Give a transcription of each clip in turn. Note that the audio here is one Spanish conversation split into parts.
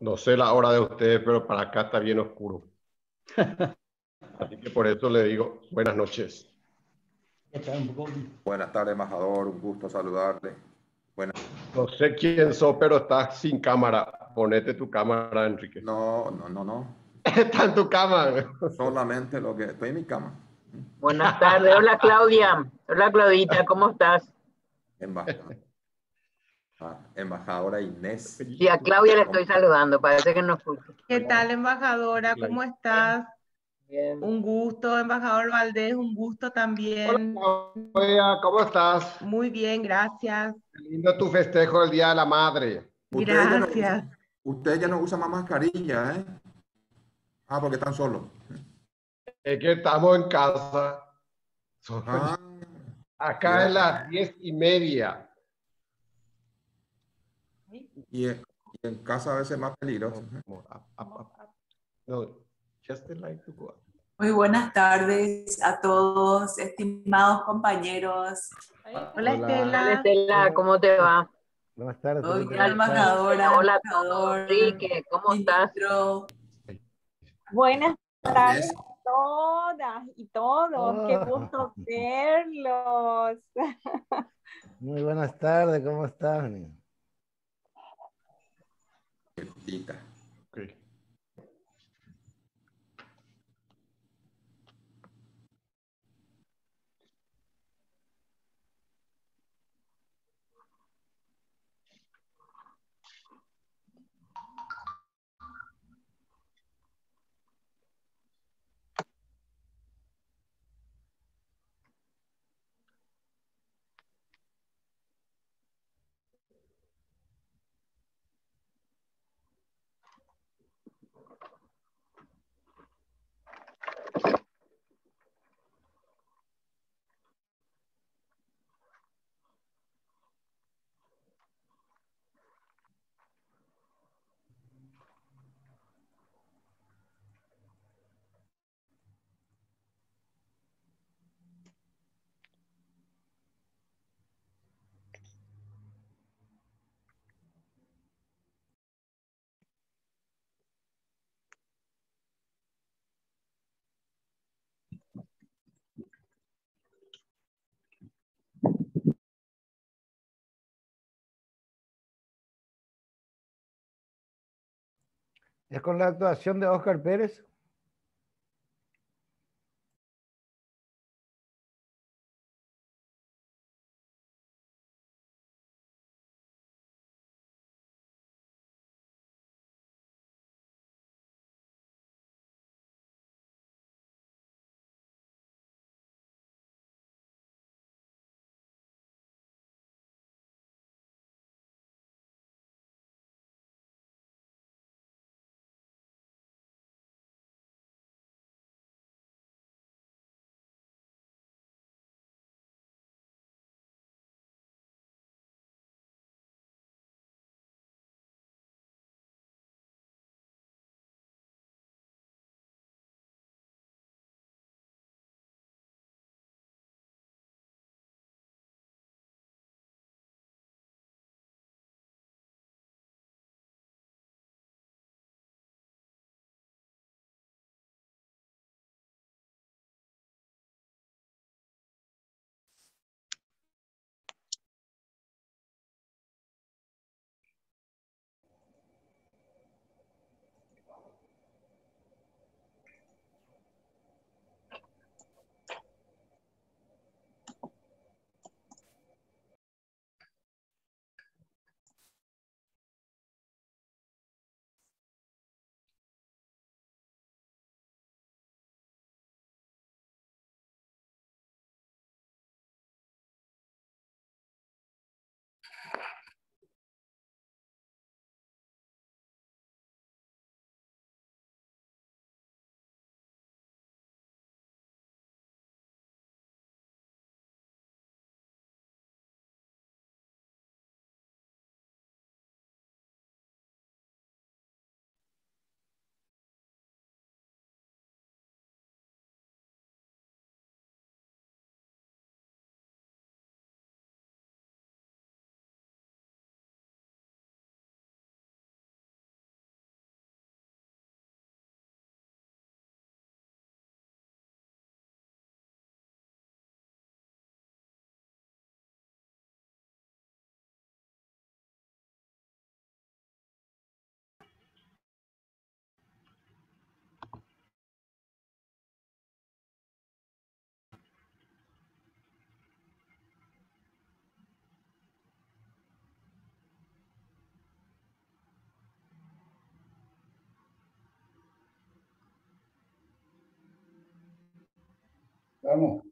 No sé la hora de ustedes, pero para acá está bien oscuro. Así que por eso le digo buenas noches. Buenas tardes, embajador. Un gusto saludarle. Buenas. No sé quién sos, pero estás sin cámara. Ponete tu cámara, Enrique. No, no, no, no. Está en tu cámara. Solamente lo que estoy en mi cama. Buenas tardes. Hola Claudia. Hola Claudita, ¿cómo estás? Embajadora, embajadora Inés. Sí, a Claudia le ¿Cómo estoy saludando, parece que no escucho. ¿Qué tal, embajadora? ¿Cómo estás? Bien. Un gusto, embajador Valdés, un gusto Hola, también. Claudia, ¿cómo estás? Muy bien, gracias. Qué lindo tu festejo del Día de la Madre. Ustedes ya no Gracias. usan, ustedes ya no usan más mascarilla, ¿eh? Ah, porque están solos. Es que estamos en casa. Ah, Acá es cierto. las 10:30. Y en casa a veces es más peligroso. More up. No, just the light to go up. Muy buenas tardes a todos, estimados compañeros. Hola, Hola. Hola Estela. Estela, ¿cómo te va? Buenas tardes, Muy Felipe. bien, Hola ¿Cómo estás? Enrique, embajadora, hola a todos. embajador, Enrique, ¿cómo estás? ministro. Buenas tardes Inés, a todas y todos. Qué Oh, gusto verlos. muy buenas tardes, ¿cómo estás? Tita. Ok. ¿Es con la actuación de Oscar Pérez? estamos.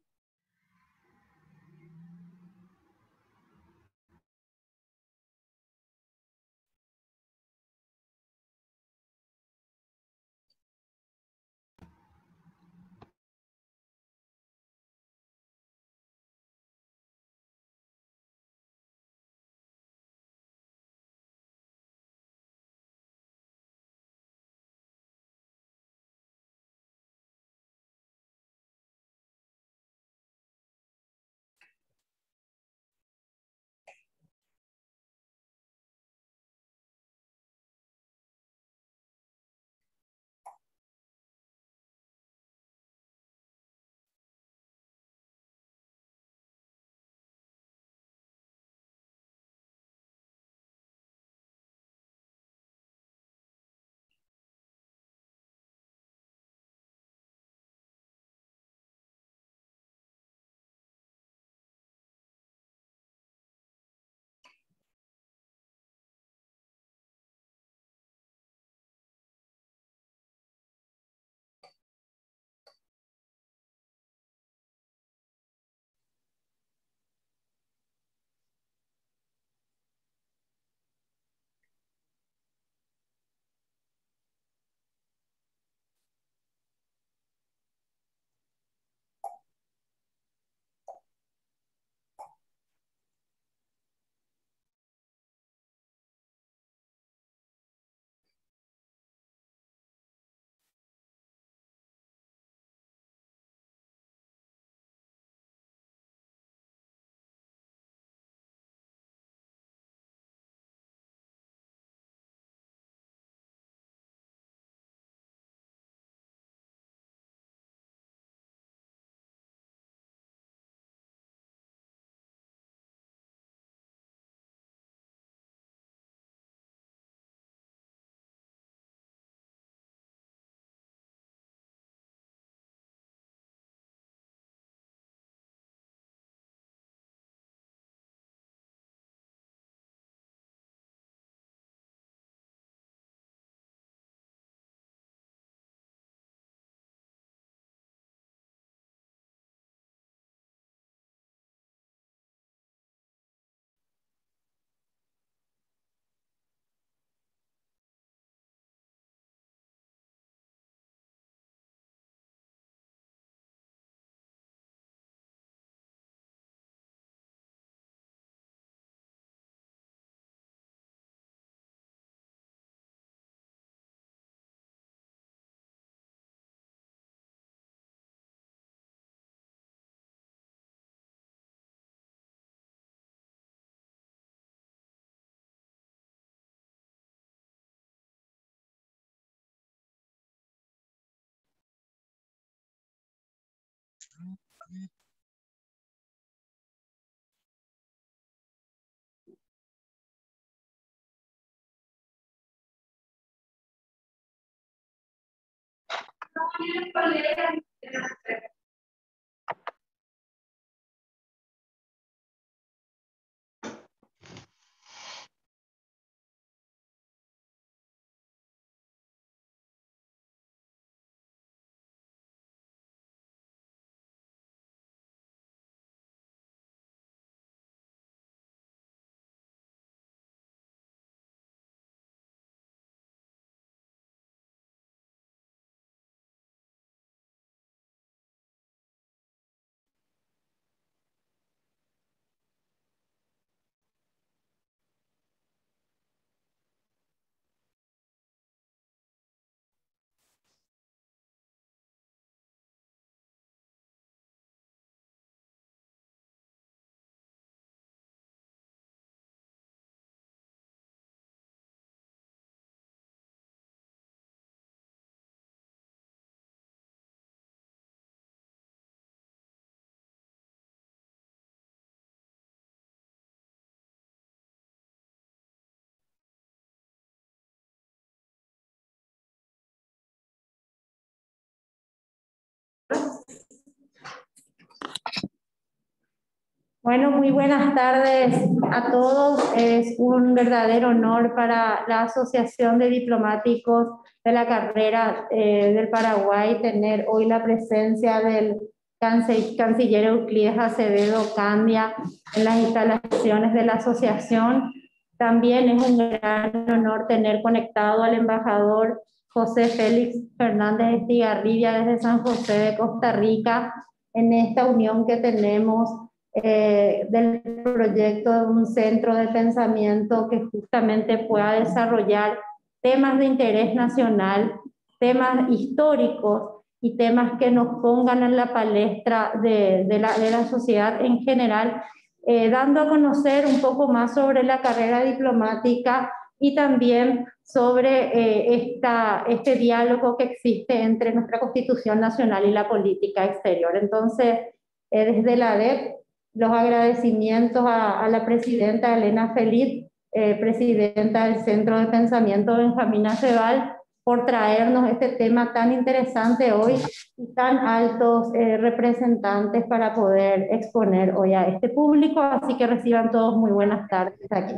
Bueno, muy buenas tardes a todos. Es un verdadero honor para la Asociación de Diplomáticos de la Carrera del Paraguay tener hoy la presencia del canciller Euclides Acevedo Candia en las instalaciones de la asociación. También es un gran honor tener conectado al embajador José Félix Fernández Estigarribia desde San José de Costa Rica en esta unión que tenemos del proyecto de un centro de pensamiento que justamente pueda desarrollar temas de interés nacional, temas históricos y temas que nos pongan en la palestra de la sociedad en general, dando a conocer un poco más sobre la carrera diplomática y también sobre este diálogo que existe entre nuestra Constitución Nacional y la política exterior. Entonces, desde la ADEP, los agradecimientos a la presidenta Elena Feliz, presidenta del Centro de Pensamiento Benjamín Aceval, por traernos este tema tan interesante hoy y tan altos representantes para poder exponer hoy a este público. Así que reciban todos muy buenas tardes aquí.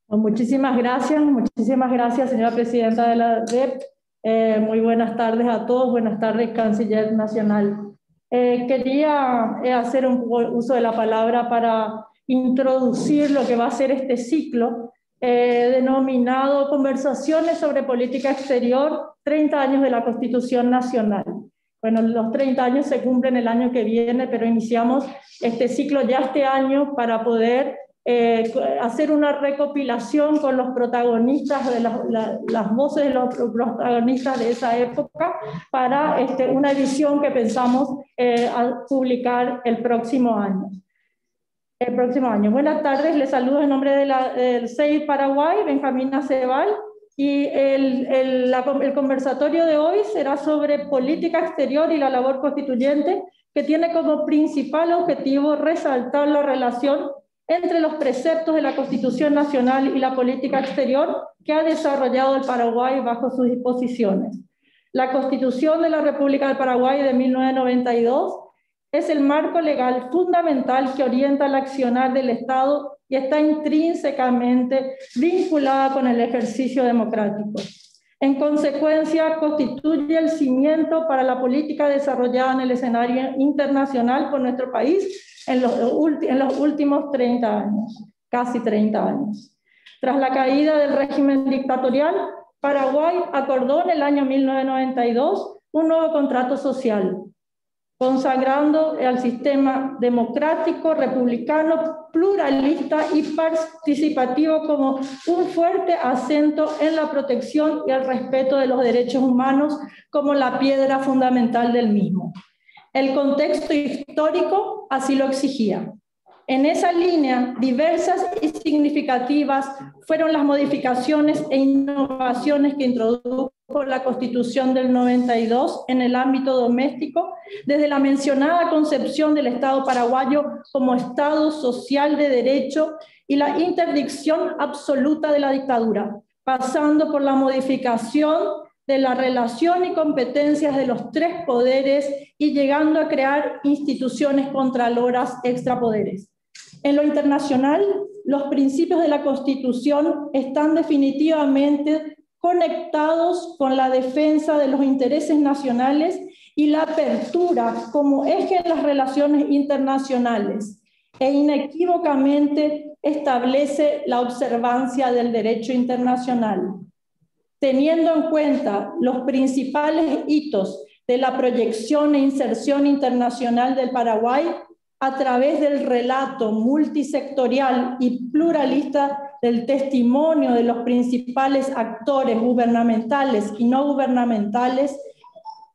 Muchísimas gracias, señora presidenta de la DEP. Muy buenas tardes a todos, buenas tardes, Canciller Nacional. Quería hacer un uso de la palabra para introducir lo que va a ser este ciclo denominado Conversaciones sobre Política Exterior, 30 años de la Constitución Nacional. Bueno, los 30 años se cumplen el año que viene, pero iniciamos este ciclo ya este año para poder hacer una recopilación con los protagonistas, de las voces de los protagonistas de esa época, para una edición que pensamos publicar el próximo año. Buenas tardes, les saludo en nombre del CEID Paraguay, Benjamín Aceval, y el conversatorio de hoy será sobre política exterior y la labor constituyente, que tiene como principal objetivo resaltar la relación entre los preceptos de la Constitución Nacional y la política exterior que ha desarrollado el Paraguay bajo sus disposiciones. La Constitución de la República del Paraguay de 1992 es el marco legal fundamental que orienta el accionar del Estado y está intrínsecamente vinculada con el ejercicio democrático. En consecuencia, constituye el cimiento para la política desarrollada en el escenario internacional por nuestro país en los últimos 30 años, casi 30 años. Tras la caída del régimen dictatorial, Paraguay acordó en el año 1992 un nuevo contrato social, consagrando al sistema democrático, republicano, pluralista y participativo como un fuerte acento en la protección y el respeto de los derechos humanos como la piedra fundamental del mismo. El contexto histórico así lo exigía. En esa línea, diversas y significativas fueron las modificaciones e innovaciones que introdujo la Constitución del 92 en el ámbito doméstico, desde la mencionada concepción del Estado paraguayo como Estado social de derecho y la interdicción absoluta de la dictadura, pasando por la modificación de la relación y competencias de los tres poderes y llegando a crear instituciones contraloras extrapoderes. En lo internacional, los principios de la Constitución están definitivamente conectados con la defensa de los intereses nacionales y la apertura como eje de las relaciones internacionales, e inequívocamente establece la observancia del derecho internacional. Teniendo en cuenta los principales hitos de la proyección e inserción internacional del Paraguay a través del relato multisectorial y pluralista del testimonio de los principales actores gubernamentales y no gubernamentales,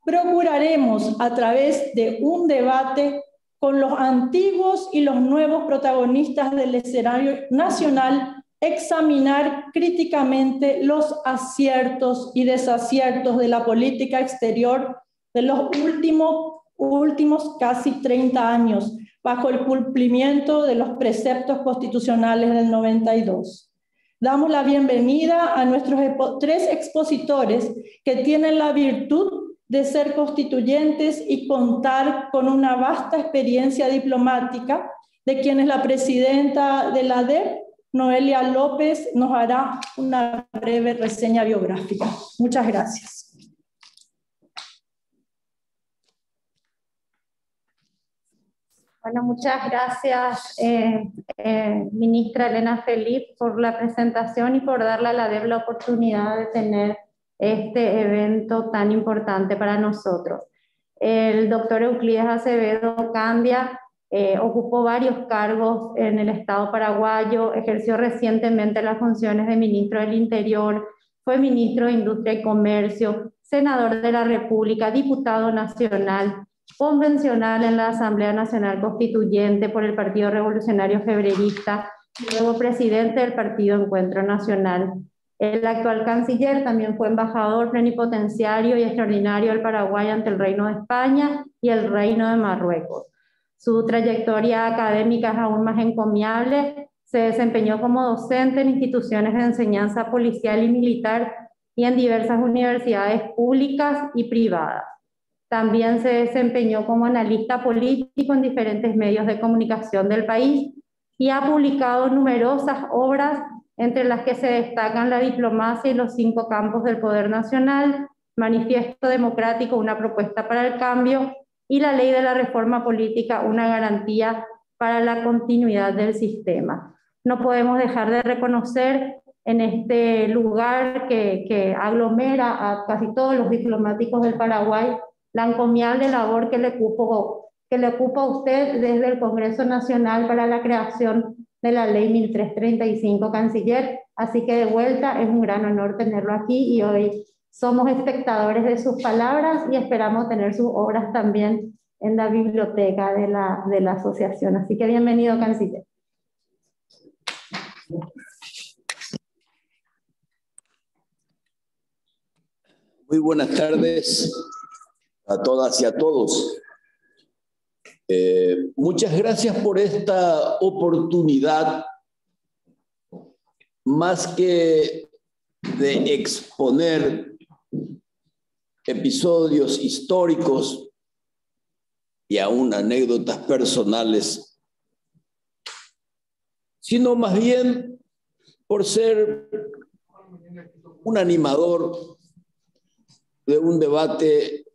procuraremos a través de un debate con los antiguos y los nuevos protagonistas del escenario nacional examinar críticamente los aciertos y desaciertos de la política exterior de los últimos casi 30 años, bajo el cumplimiento de los preceptos constitucionales del 92. Damos la bienvenida a nuestros tres expositores que tienen la virtud de ser constituyentes y contar con una vasta experiencia diplomática, de quienes la presidenta de la ADEP Noelia López nos hará una breve reseña biográfica. Muchas gracias. Bueno, muchas gracias, ministra Elena Felip, por la presentación y por darle a la DEB la oportunidad de tener este evento tan importante para nosotros. El doctor Euclides Acevedo Candia ocupó varios cargos en el Estado paraguayo, ejerció recientemente las funciones de ministro del Interior, fue ministro de Industria y Comercio, senador de la República, diputado nacional, convencional en la Asamblea Nacional Constituyente por el Partido Revolucionario Febrerista y luego presidente del Partido Encuentro Nacional. El actual canciller también fue embajador plenipotenciario y extraordinario del Paraguay ante el Reino de España y el Reino de Marruecos. Su trayectoria académica es aún más encomiable. Se desempeñó como docente en instituciones de enseñanza policial y militar y en diversas universidades públicas y privadas. También se desempeñó como analista político en diferentes medios de comunicación del país y ha publicado numerosas obras, entre las que se destacan La diplomacia y los 5 campos del poder nacional, Manifiesto democrático, una propuesta para el cambio, y La ley de la reforma política, una garantía para la continuidad del sistema. No podemos dejar de reconocer en este lugar que aglomera a casi todos los diplomáticos del Paraguay la encomiable labor que le ocupa a usted desde el Congreso Nacional para la creación de la Ley 1335, canciller. Así que de vuelta es un gran honor tenerlo aquí y hoy somos espectadores de sus palabras y esperamos tener sus obras también en la biblioteca de la asociación. Así que bienvenido, canciller. Muy buenas tardes a todas y a todos. Muchas gracias por esta oportunidad, más que de exponer episodios históricos y aún anécdotas personales, sino más bien por ser un animador de un debate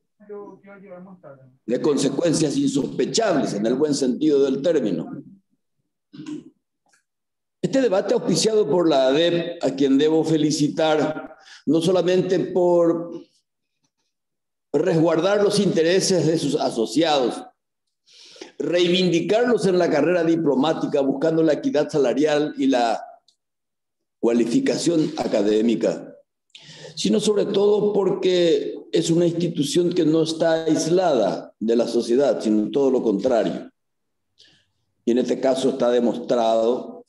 de consecuencias insospechables, en el buen sentido del término. Este debate auspiciado por la ADEP, a quien debo felicitar, no solamente por resguardar los intereses de sus asociados, reivindicarlos en la carrera diplomática buscando la equidad salarial y la cualificación académica, sino sobre todo porque es una institución que no está aislada de la sociedad, sino todo lo contrario. Y en este caso está demostrado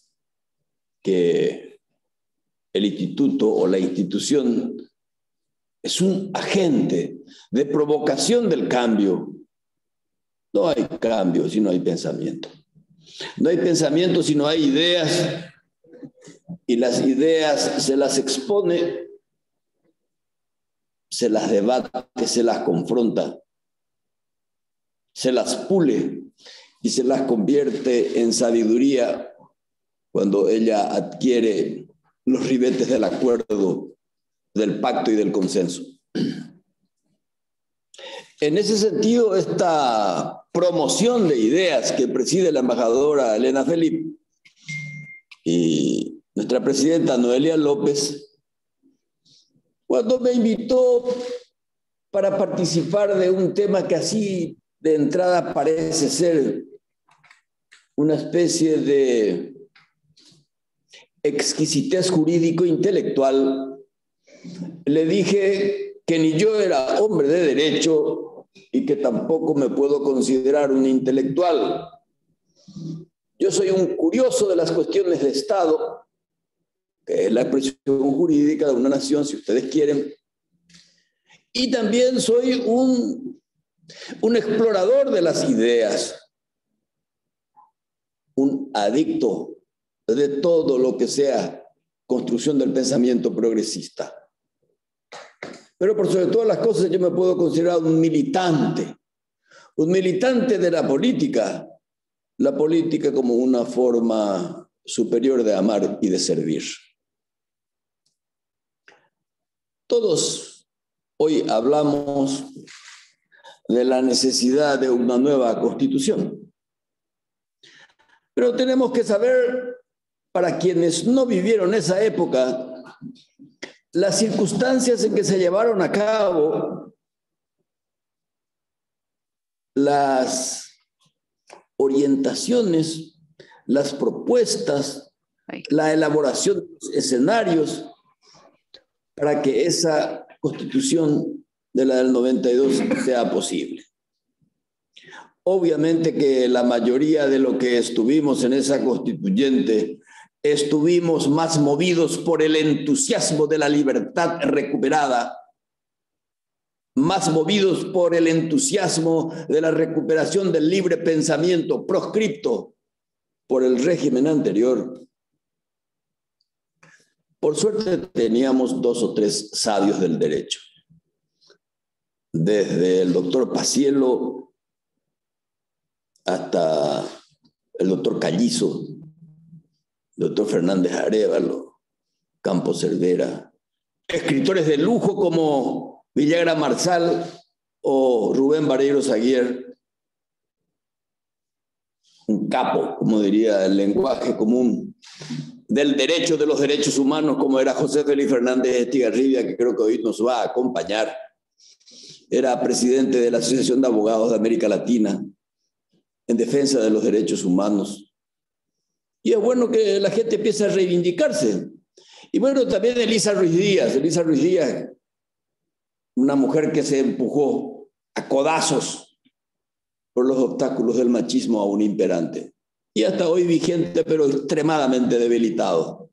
que el instituto o la institución es un agente de provocación del cambio. No hay cambio si no hay pensamiento. No hay pensamiento si no hay ideas, y las ideas se las expone, se las debate, se las confronta, se las pule y se las convierte en sabiduría cuando ella adquiere los ribetes del acuerdo, del pacto y del consenso. En ese sentido, esta promoción de ideas que preside la embajadora Elena Felip y nuestra presidenta Noelia López, cuando me invitó para participar de un tema que así de entrada parece ser una especie de exquisitez jurídico-intelectual, le dije que ni yo era hombre de derecho y que tampoco me puedo considerar un intelectual. Yo soy un curioso de las cuestiones de Estado, que es la expresión jurídica de una nación, si ustedes quieren. Y también soy un explorador de las ideas, un adicto de todo lo que sea construcción del pensamiento progresista. Pero por sobre todas las cosas yo me puedo considerar un militante de la política como una forma superior de amar y de servir. Todos hoy hablamos de la necesidad de una nueva constitución. Pero tenemos que saber, para quienes no vivieron esa época, las circunstancias en que se llevaron a cabo las orientaciones, las propuestas, la elaboración de los escenarios para que esa constitución de la del 92 sea posible. Obviamente que la mayoría de lo que estuvimos en esa constituyente estuvimos más movidos por el entusiasmo de la libertad recuperada, más movidos por el entusiasmo de la recuperación del libre pensamiento proscripto por el régimen anterior. Por suerte teníamos 2 o 3 sabios del derecho, desde el doctor Paciello hasta el doctor Callizo, el doctor Fernández Arévalo, Campos Cervera, escritores de lujo como Villagra Marsal o Rubén Vareiro Aguirre, un capo, como diría el lenguaje común, del derecho de los derechos humanos, como era José Félix Fernández Estigarribia, que creo que hoy nos va a acompañar. Era presidente de la Asociación de Abogados de América Latina en defensa de los derechos humanos. Y es bueno que la gente empiece a reivindicarse. Y bueno, también Elisa Ruiz Díaz, una mujer que se empujó a codazos por los obstáculos del machismo aún imperante. Y hasta hoy vigente, pero extremadamente debilitado.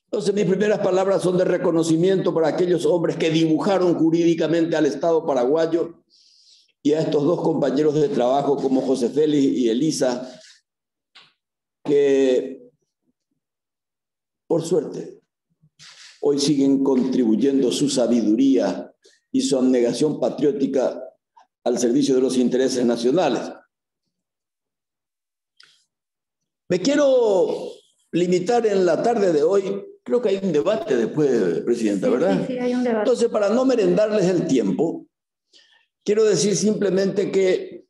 Entonces, mis primeras palabras son de reconocimiento para aquellos hombres que dibujaron jurídicamente al Estado paraguayo y a estos 2 compañeros de trabajo como José Félix y Elisa, que, por suerte, hoy siguen contribuyendo su sabiduría y su abnegación patriótica al servicio de los intereses nacionales. Me quiero limitar en la tarde de hoy, creo que hay un debate después, Presidenta, ¿verdad? Sí, hay un debate. Entonces, para no merendarles el tiempo, quiero decir simplemente que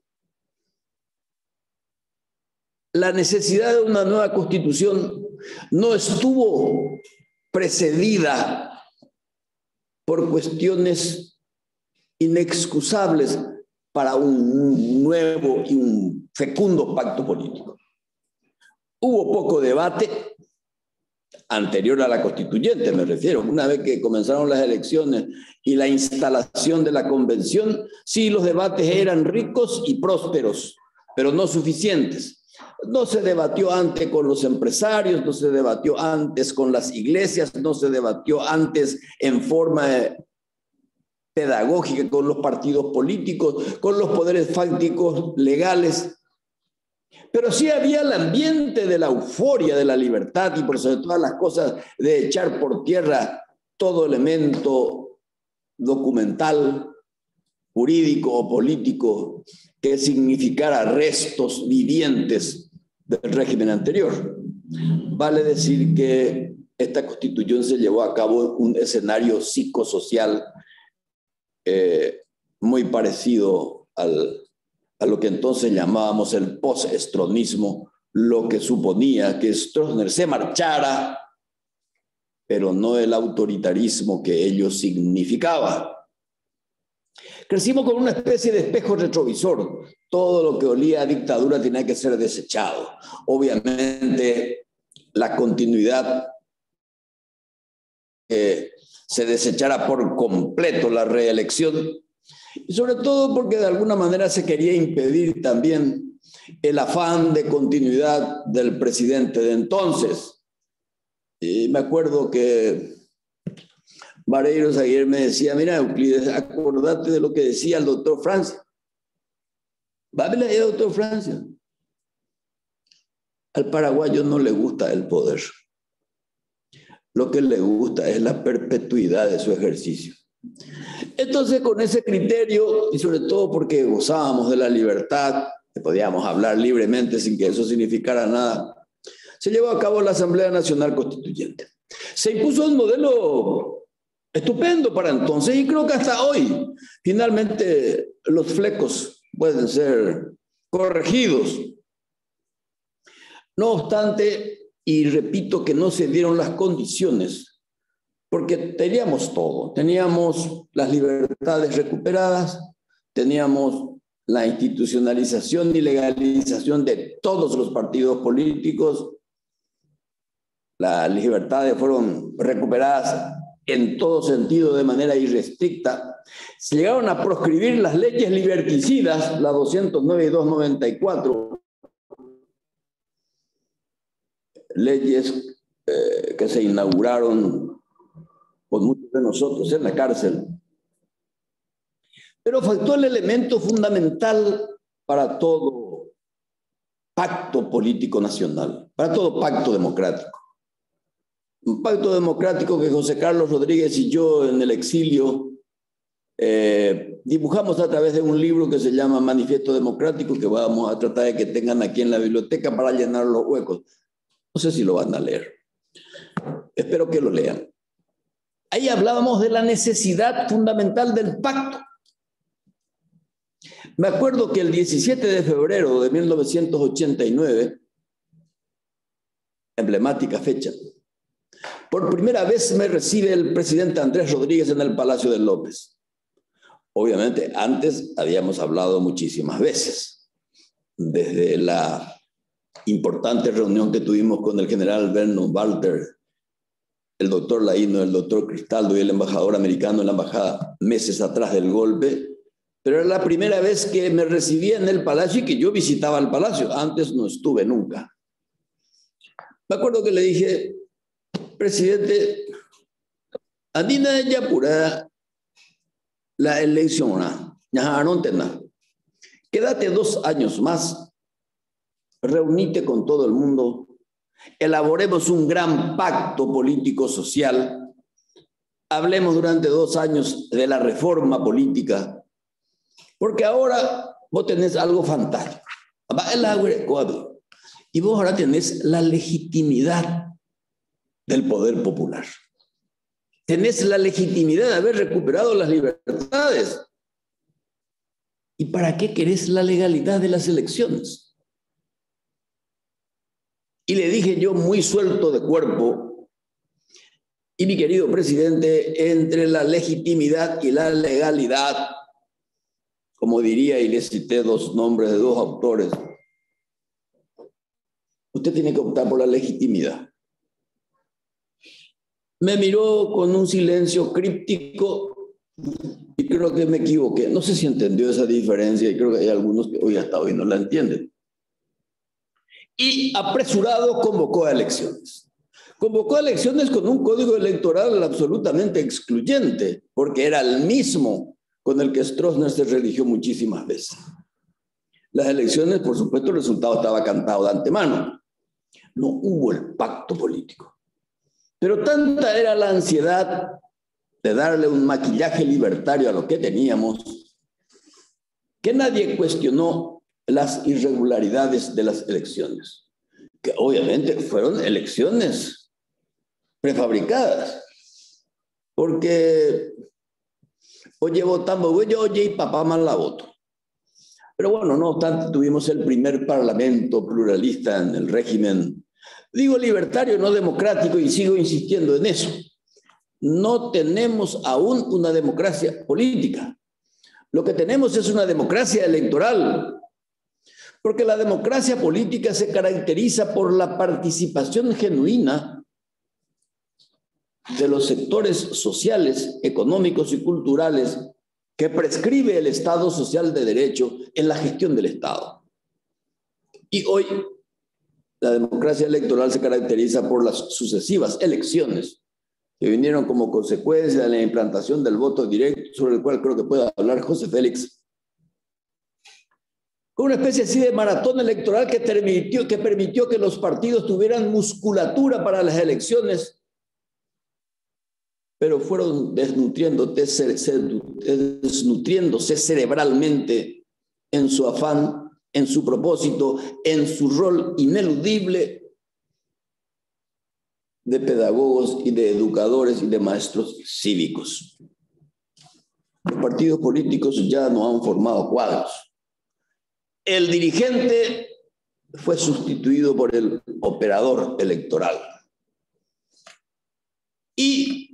la necesidad de una nueva constitución no estuvo precedida por cuestiones inexcusables para un nuevo y un fecundo pacto político. Hubo poco debate anterior a la constituyente, me refiero. Una vez que comenzaron las elecciones y la instalación de la convención, sí, los debates eran ricos y prósperos, pero no suficientes. No se debatió antes con los empresarios, no se debatió antes con las iglesias, no se debatió antes en forma pedagógica con los partidos políticos, con los poderes fácticos legales. Pero sí había el ambiente de la euforia de la libertad y por sobre todas las cosas de echar por tierra todo elemento documental, jurídico o político que significara restos vivientes del régimen anterior. Vale decir que esta constitución se llevó a cabo en un escenario psicosocial muy parecido a lo que entonces llamábamos el post-stroessnismo, lo que suponía que Stroessner se marchara, pero no el autoritarismo que ello significaba. Crecimos con una especie de espejo retrovisor. Todo lo que olía a dictadura tenía que ser desechado. Obviamente, la continuidad, se desechara por completo la reelección, y sobre todo porque de alguna manera se quería impedir también el afán de continuidad del presidente de entonces. Y me acuerdo que Vareiro Aguirre me decía: mira, Euclides, acordate de lo que decía el doctor Francia. Vábela ahí, doctor Francia. Al paraguayo no le gusta el poder. Lo que le gusta es la perpetuidad de su ejercicio. Entonces, con ese criterio, y sobre todo porque gozábamos de la libertad, que podíamos hablar libremente sin que eso significara nada, se llevó a cabo la Asamblea Nacional Constituyente. Se impuso un modelo estupendo para entonces y creo que hasta hoy finalmente los flecos pueden ser corregidos. No obstante, y repito que no se dieron las condiciones, porque teníamos todo, teníamos las libertades recuperadas, teníamos la institucionalización y legalización de todos los partidos políticos, las libertades fueron recuperadas en todo sentido de manera irrestricta, se llegaron a proscribir las leyes liberticidas, la 209 y 294, leyes que se inauguraron por muchos de nosotros en la cárcel. Pero faltó el elemento fundamental para todo pacto político nacional, para todo pacto democrático. Un pacto democrático que José Carlos Rodríguez y yo en el exilio dibujamos a través de un libro que se llama Manifiesto Democrático, que vamos a tratar de que tengan aquí en la biblioteca para llenar los huecos. No sé si lo van a leer. Espero que lo lean. Ahí hablábamos de la necesidad fundamental del pacto. Me acuerdo que el 17 de febrero de 1989, emblemática fecha, por primera vez me recibe el presidente Andrés Rodríguez en el Palacio de López. Obviamente, antes habíamos hablado muchísimas veces, desde la importante reunión que tuvimos con el general Vernon Walter, el doctor Laíno, el doctor Cristaldo y el embajador americano en la embajada meses atrás del golpe, pero era la primera vez que me recibía en el palacio y que yo visitaba el palacio. Antes no estuve nunca. Me acuerdo que le dije, presidente, andina ya pura la elección, quédate 2 años más, reunite con todo el mundo, elaboremos un gran pacto político-social, hablemos durante 2 años de la reforma política, porque ahora vos tenés algo fantástico. Y vos ahora tenés la legitimidad del poder popular. Tenés la legitimidad de haber recuperado las libertades. ¿Y para qué querés la legalidad de las elecciones? Y le dije yo muy suelto de cuerpo, y mi querido presidente, entre la legitimidad y la legalidad, como diría, y le cité 2 nombres de 2 autores, usted tiene que optar por la legitimidad. Me miró con un silencio críptico y creo que me equivoqué. No sé si entendió esa diferencia y creo que hay algunos que hoy hasta hoy no la entienden. Y apresurado convocó a elecciones. Convocó a elecciones con un código electoral absolutamente excluyente, porque era el mismo con el que Stroessner se religió muchísimas veces. Las elecciones, por supuesto, el resultado estaba cantado de antemano. No hubo el pacto político. Pero tanta era la ansiedad de darle un maquillaje libertario a lo que teníamos, que nadie cuestionó las irregularidades de las elecciones, que obviamente fueron elecciones prefabricadas, porque oye, votamos, oye, y papá mal la voto. Pero bueno, no obstante, tuvimos el primer parlamento pluralista en el régimen, digo libertario, no democrático, y sigo insistiendo en eso. No tenemos aún una democracia política. Lo que tenemos es una democracia electoral, porque la democracia política se caracteriza por la participación genuina de los sectores sociales, económicos y culturales que prescribe el Estado social de derecho en la gestión del Estado. Y hoy la democracia electoral se caracteriza por las sucesivas elecciones que vinieron como consecuencia de la implantación del voto directo, sobre el cual creo que puede hablar José Félix, con una especie así de maratón electoral que permitió que los partidos tuvieran musculatura para las elecciones, pero fueron desnutriéndose cerebralmente en su afán, en su propósito, en su rol ineludible de pedagogos y de educadores y de maestros cívicos. Los partidos políticos ya no han formado cuadros. El dirigente fue sustituido por el operador electoral. Y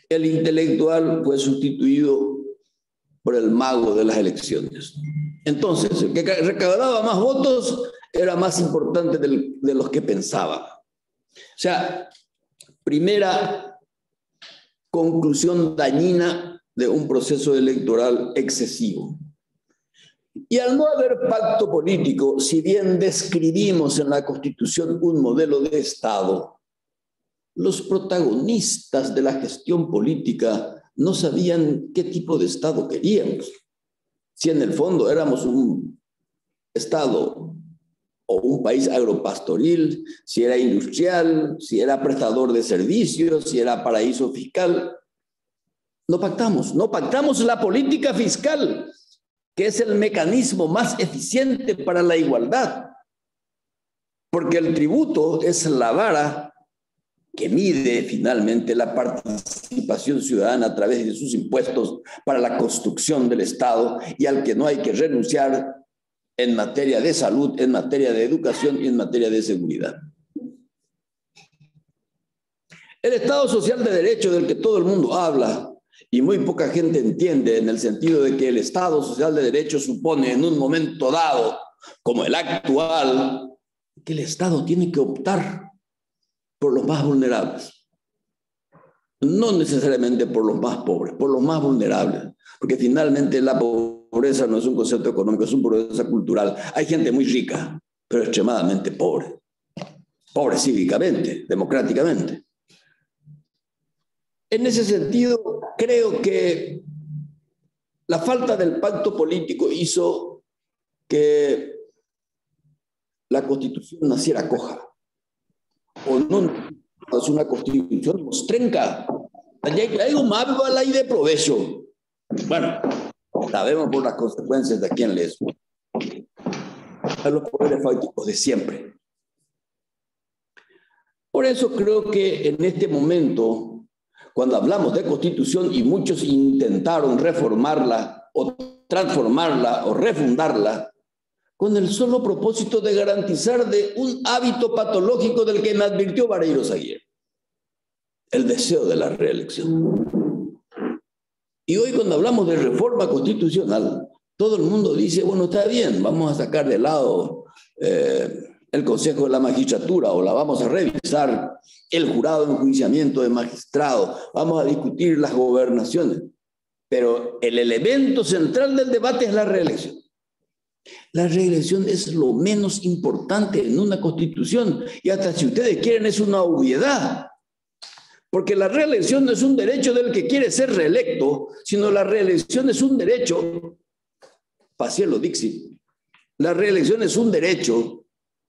el intelectual fue sustituido por el mago de las elecciones. Entonces, el que recaudaba más votos era más importante de los que pensaba. O sea, primera conclusión dañina de un proceso electoral excesivo. Y al no haber pacto político, si bien describimos en la Constitución un modelo de Estado, los protagonistas de la gestión política no sabían qué tipo de Estado queríamos. Si en el fondo éramos un Estado o un país agropastoril, si era industrial, si era prestador de servicios, si era paraíso fiscal. No pactamos la política fiscal, que es el mecanismo más eficiente para la igualdad, porque el tributo es la vara que mide finalmente la participación ciudadana a través de sus impuestos para la construcción del Estado y al que no hay que renunciar en materia de salud, en materia de educación y en materia de seguridad. El Estado social de derecho del que todo el mundo habla y muy poca gente entiende, en el sentido de que el Estado social de derecho supone en un momento dado, como el actual, que el Estado tiene que optar por los más vulnerables. No necesariamente por los más pobres, por los más vulnerables. Porque finalmente la pobreza no es un concepto económico, es una pobreza cultural. Hay gente muy rica, pero extremadamente pobre. Pobre cívicamente, democráticamente. En ese sentido, creo que la falta del pacto político hizo que la Constitución naciera coja. O no es una Constitución mostrenca. Hay un mapa a la de provecho. Bueno, sabemos por las consecuencias de a quién les a los poderes fácticos de siempre. Por eso creo que en este momento, cuando hablamos de Constitución y muchos intentaron reformarla o transformarla o refundarla, con el solo propósito de garantizar de un hábito patológico del que me advirtió Vareiro Aguirre, el deseo de la reelección. Y hoy cuando hablamos de reforma constitucional, todo el mundo dice, bueno, está bien, vamos a sacar de lado el Consejo de la Magistratura o la vamos a revisar el jurado de enjuiciamiento de magistrados, vamos a discutir las gobernaciones. Pero el elemento central del debate es la reelección. La reelección es lo menos importante en una constitución y hasta si ustedes quieren es una obviedad. Porque la reelección no es un derecho del que quiere ser reelecto, sino la reelección es un derecho, Paciello Dixit, la reelección es un derecho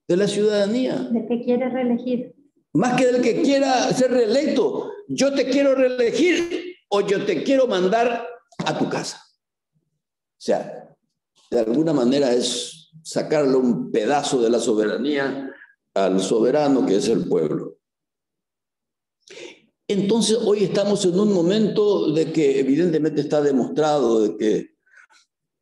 de la ciudadanía. ¿De que quiere reelegir? Más que del que quiera ser reelecto. Yo te quiero reelegir o yo te quiero mandar a tu casa. O sea, de alguna manera es sacarle un pedazo de la soberanía al soberano que es el pueblo. Entonces hoy estamos en un momento de que evidentemente está demostrado de que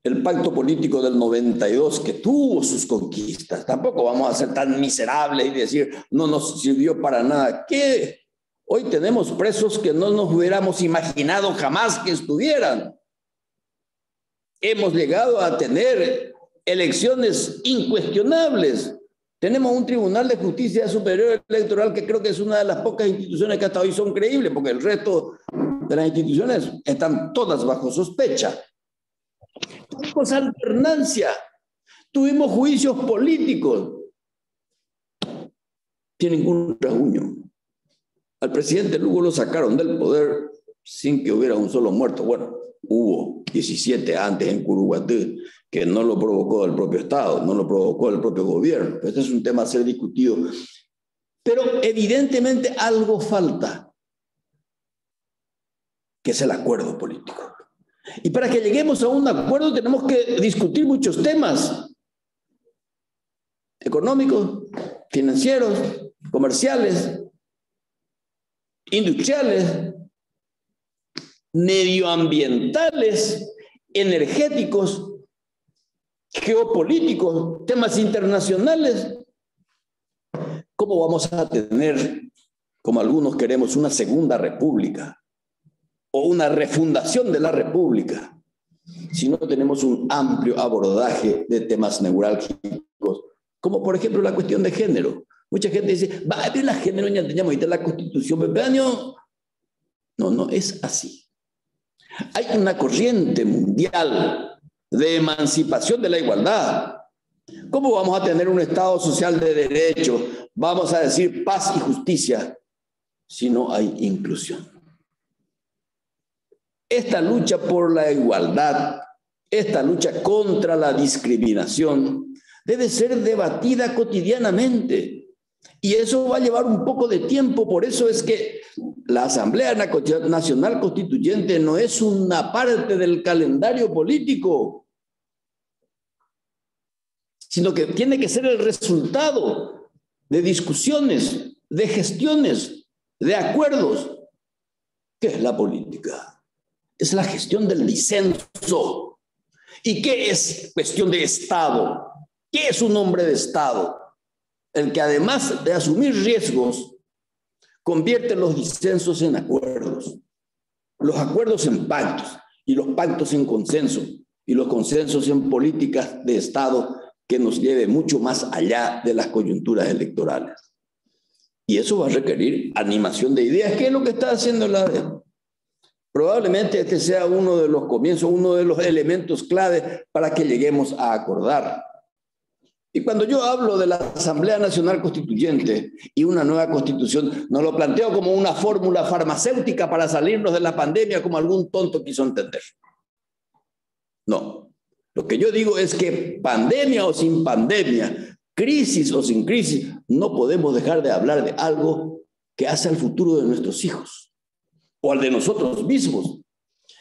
el pacto político del 92, que tuvo sus conquistas, tampoco vamos a ser tan miserables y decir no nos sirvió para nada, que hoy tenemos presos que no nos hubiéramos imaginado jamás que estuvieran. Hemos llegado a tener elecciones incuestionables. Tenemos un Tribunal de Justicia Superior Electoral que creo que es una de las pocas instituciones que hasta hoy son creíbles, porque el resto de las instituciones están todas bajo sospecha. Tuvimos alternancia, tuvimos juicios políticos. Sin ningún rasguño. Al presidente Lugo lo sacaron del poder sin que hubiera un solo muerto. Bueno, hubo 17 antes en Curuguatí, que no lo provocó el propio Estado, no lo provocó el propio gobierno. Este es un tema a ser discutido. Pero evidentemente algo falta, que es el acuerdo político. Y para que lleguemos a un acuerdo tenemos que discutir muchos temas económicos, financieros, comerciales, industriales, medioambientales, energéticos, geopolíticos, temas internacionales. ¿Cómo vamos a tener, como algunos queremos, una segunda república o una refundación de la república si no tenemos un amplio abordaje de temas neurálgicos, como por ejemplo la cuestión de género? Mucha gente dice, va a ver la género, ya tenemos la constitución, no es así. Hay una corriente mundial de emancipación de la igualdad. ¿Cómo vamos a tener un Estado social de derecho? Vamos a decir paz y justicia si no hay inclusión. Esta lucha por la igualdad, esta lucha contra la discriminación, debe ser debatida cotidianamente. Y eso va a llevar un poco de tiempo. Por eso es que la Asamblea Nacional Constituyente no es una parte del calendario político, sino que tiene que ser el resultado de discusiones, de gestiones, de acuerdos. ¿Qué es la política? Es la gestión del disenso. ¿Y qué es cuestión de Estado? ¿Qué es un hombre de Estado? El que además de asumir riesgos, convierte los disensos en acuerdos, los acuerdos en pactos, y los pactos en consenso, y los consensos en políticas de Estado que nos lleve mucho más allá de las coyunturas electorales. Y eso va a requerir animación de ideas, que es lo que está haciendo la ADE. Probablemente este sea uno de los comienzos, uno de los elementos clave para que lleguemos a acordar. Y cuando yo hablo de la Asamblea Nacional Constituyente y una nueva constitución, no lo planteo como una fórmula farmacéutica para salirnos de la pandemia, como algún tonto quiso entender. No. Lo que yo digo es que pandemia o sin pandemia, crisis o sin crisis, no podemos dejar de hablar de algo que hace al futuro de nuestros hijos o al de nosotros mismos.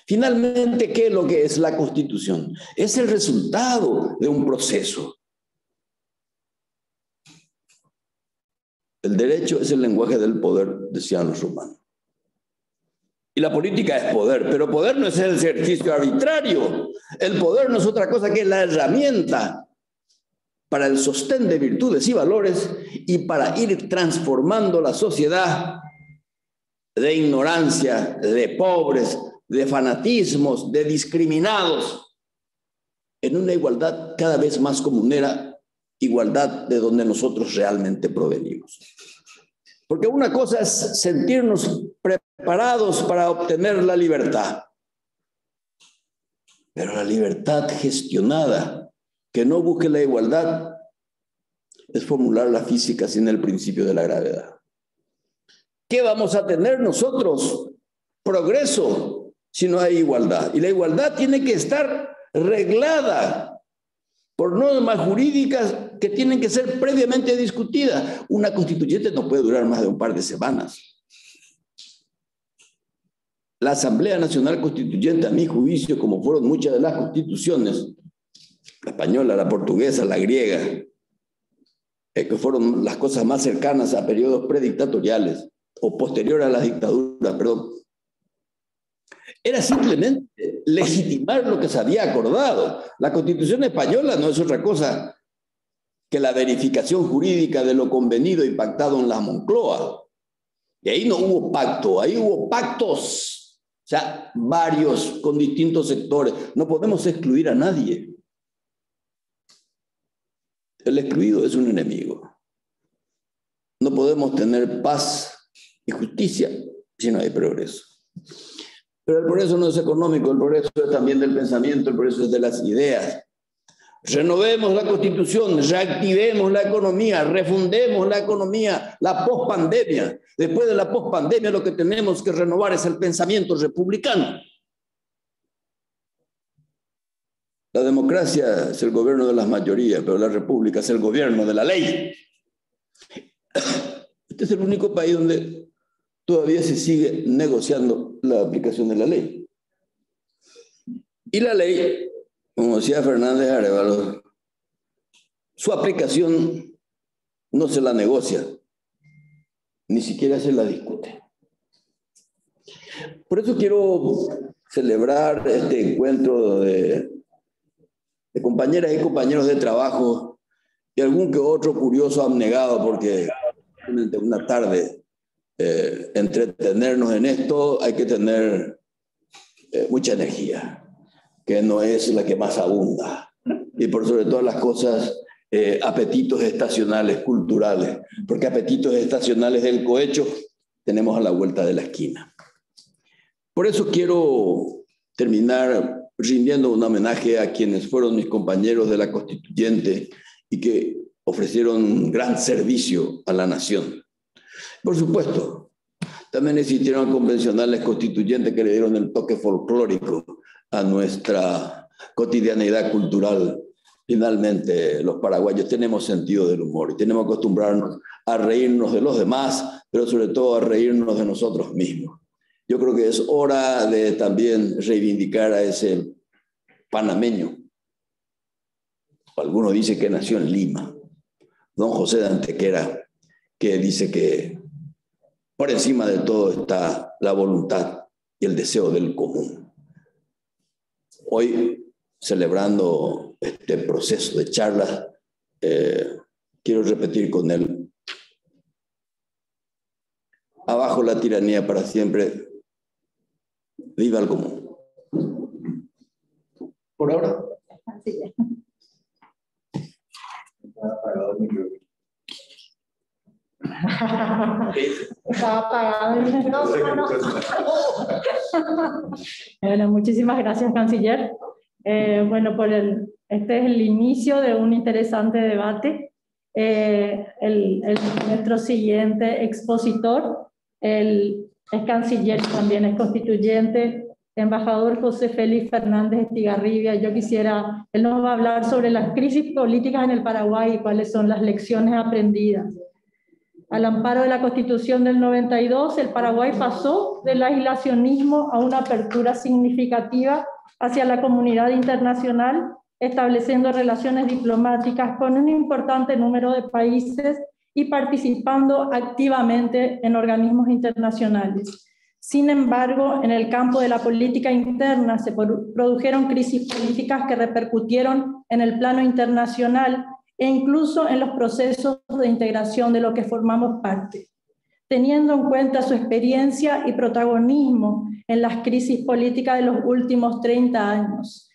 Finalmente, ¿qué es lo que es la Constitución? Es el resultado de un proceso. El derecho es el lenguaje del poder, decían los romanos. Y la política es poder, pero poder no es el ejercicio arbitrario. El poder no es otra cosa que la herramienta para el sostén de virtudes y valores y para ir transformando la sociedad de ignorancia, de pobres, de fanatismos, de discriminados, en una igualdad cada vez más comunera, igualdad de donde nosotros realmente provenimos. Porque una cosa es sentirnos preparados para obtener la libertad, pero la libertad gestionada, que no busque la igualdad, es formular la física sin el principio de la gravedad. ¿Qué vamos a tener nosotros? Progreso si no hay igualdad. Y la igualdad tiene que estar reglada por normas jurídicas que tienen que ser previamente discutidas. Una constituyente no puede durar más de un par de semanas. La Asamblea Nacional Constituyente, a mi juicio, como fueron muchas de las constituciones, la española, la portuguesa, la griega, que fueron las cosas más cercanas a periodos predictatoriales o posteriores a las dictaduras, perdón, era simplemente legitimar lo que se había acordado. La Constitución española no es otra cosa que la verificación jurídica de lo convenido y pactado en la Moncloa. Y ahí no hubo pacto, ahí hubo pactos, o sea, varios con distintos sectores. No podemos excluir a nadie. El excluido es un enemigo. No podemos tener paz y justicia si no hay progreso. Pero el progreso no es económico, el progreso es también del pensamiento, el progreso es de las ideas. Renovemos la Constitución, reactivemos la economía, refundemos la economía, la pospandemia. Después de la pospandemia lo que tenemos que renovar es el pensamiento republicano. La democracia es el gobierno de las mayorías, pero la república es el gobierno de la ley. Este es el único país donde todavía se sigue negociando la aplicación de la ley. Y la ley, como decía Fernández Arévalo, su aplicación no se la negocia, ni siquiera se la discute. Por eso quiero celebrar este encuentro de compañeras y compañeros de trabajo y algún que otro curioso abnegado, porque una tarde entretenernos en esto hay que tener mucha energía, que no es la que más abunda. Y por sobre todas las cosas, apetitos estacionales, culturales, porque apetitos estacionales del cohecho tenemos a la vuelta de la esquina. Por eso quiero terminar rindiendo un homenaje a quienes fueron mis compañeros de la Constituyente y que ofrecieron un gran servicio a la nación. Por supuesto, también existieron convencionales constituyentes que le dieron el toque folclórico a nuestra cotidianidad cultural. Finalmente, los paraguayos tenemos sentido del humor y tenemos que acostumbrarnos a reírnos de los demás, pero sobre todo a reírnos de nosotros mismos. Yo creo que es hora de también reivindicar a ese panameño. Algunos dicen que nació en Lima, don José de Antequera, que dice que por encima de todo está la voluntad y el deseo del común. Hoy, celebrando este proceso de charlas, quiero repetir con él: abajo la tiranía para siempre, viva el común. Por ahora. Estaba apagado el micrófono. Bueno, muchísimas gracias, canciller. Bueno, este es el inicio de un interesante debate. Nuestro siguiente expositor, es canciller, también es constituyente, embajador José Félix Fernández Estigarribia. Él nos va a hablar sobre las crisis políticas en el Paraguay y cuáles son las lecciones aprendidas. Al amparo de la Constitución del 92, el Paraguay pasó del aislacionismo a una apertura significativa hacia la comunidad internacional, estableciendo relaciones diplomáticas con un importante número de países y participando activamente en organismos internacionales. Sin embargo, en el campo de la política interna se produjeron crisis políticas que repercutieron en el plano internacional e incluso en los procesos de integración de los que formamos parte. Teniendo en cuenta su experiencia y protagonismo en las crisis políticas de los últimos 30 años,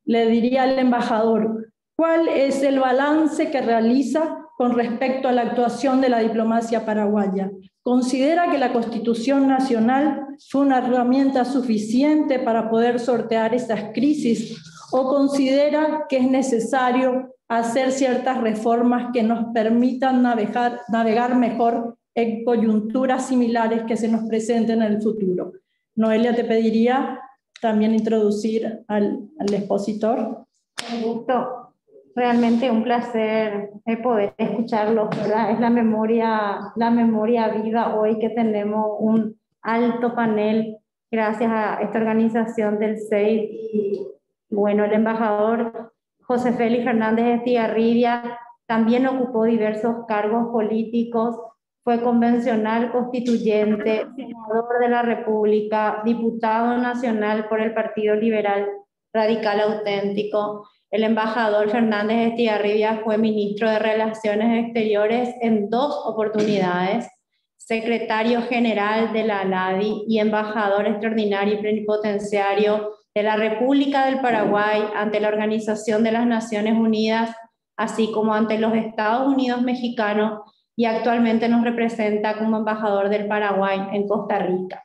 le diría al embajador: ¿cuál es el balance que realiza con respecto a la actuación de la diplomacia paraguaya? ¿Considera que la Constitución Nacional fue una herramienta suficiente para poder sortear esas crisis o considera que es necesario hacer ciertas reformas que nos permitan navegar mejor en coyunturas similares que se nos presenten en el futuro? Noelia, te pediría también introducir al expositor. Un gusto, realmente un placer poder escucharlos, ¿verdad? Es la memoria viva hoy que tenemos un alto panel gracias a esta organización del CEIP. Y bueno, el embajador José Félix Fernández Estigarribia también ocupó diversos cargos políticos, fue convencional constituyente, senador de la República, diputado nacional por el Partido Liberal Radical Auténtico. El embajador Fernández Estigarribia fue ministro de Relaciones Exteriores en 2 oportunidades, secretario general de la ALADI y embajador extraordinario y plenipotenciario de la República del Paraguay ante la Organización de las Naciones Unidas, así como ante los Estados Unidos mexicanos, y actualmente nos representa como embajador del Paraguay en Costa Rica.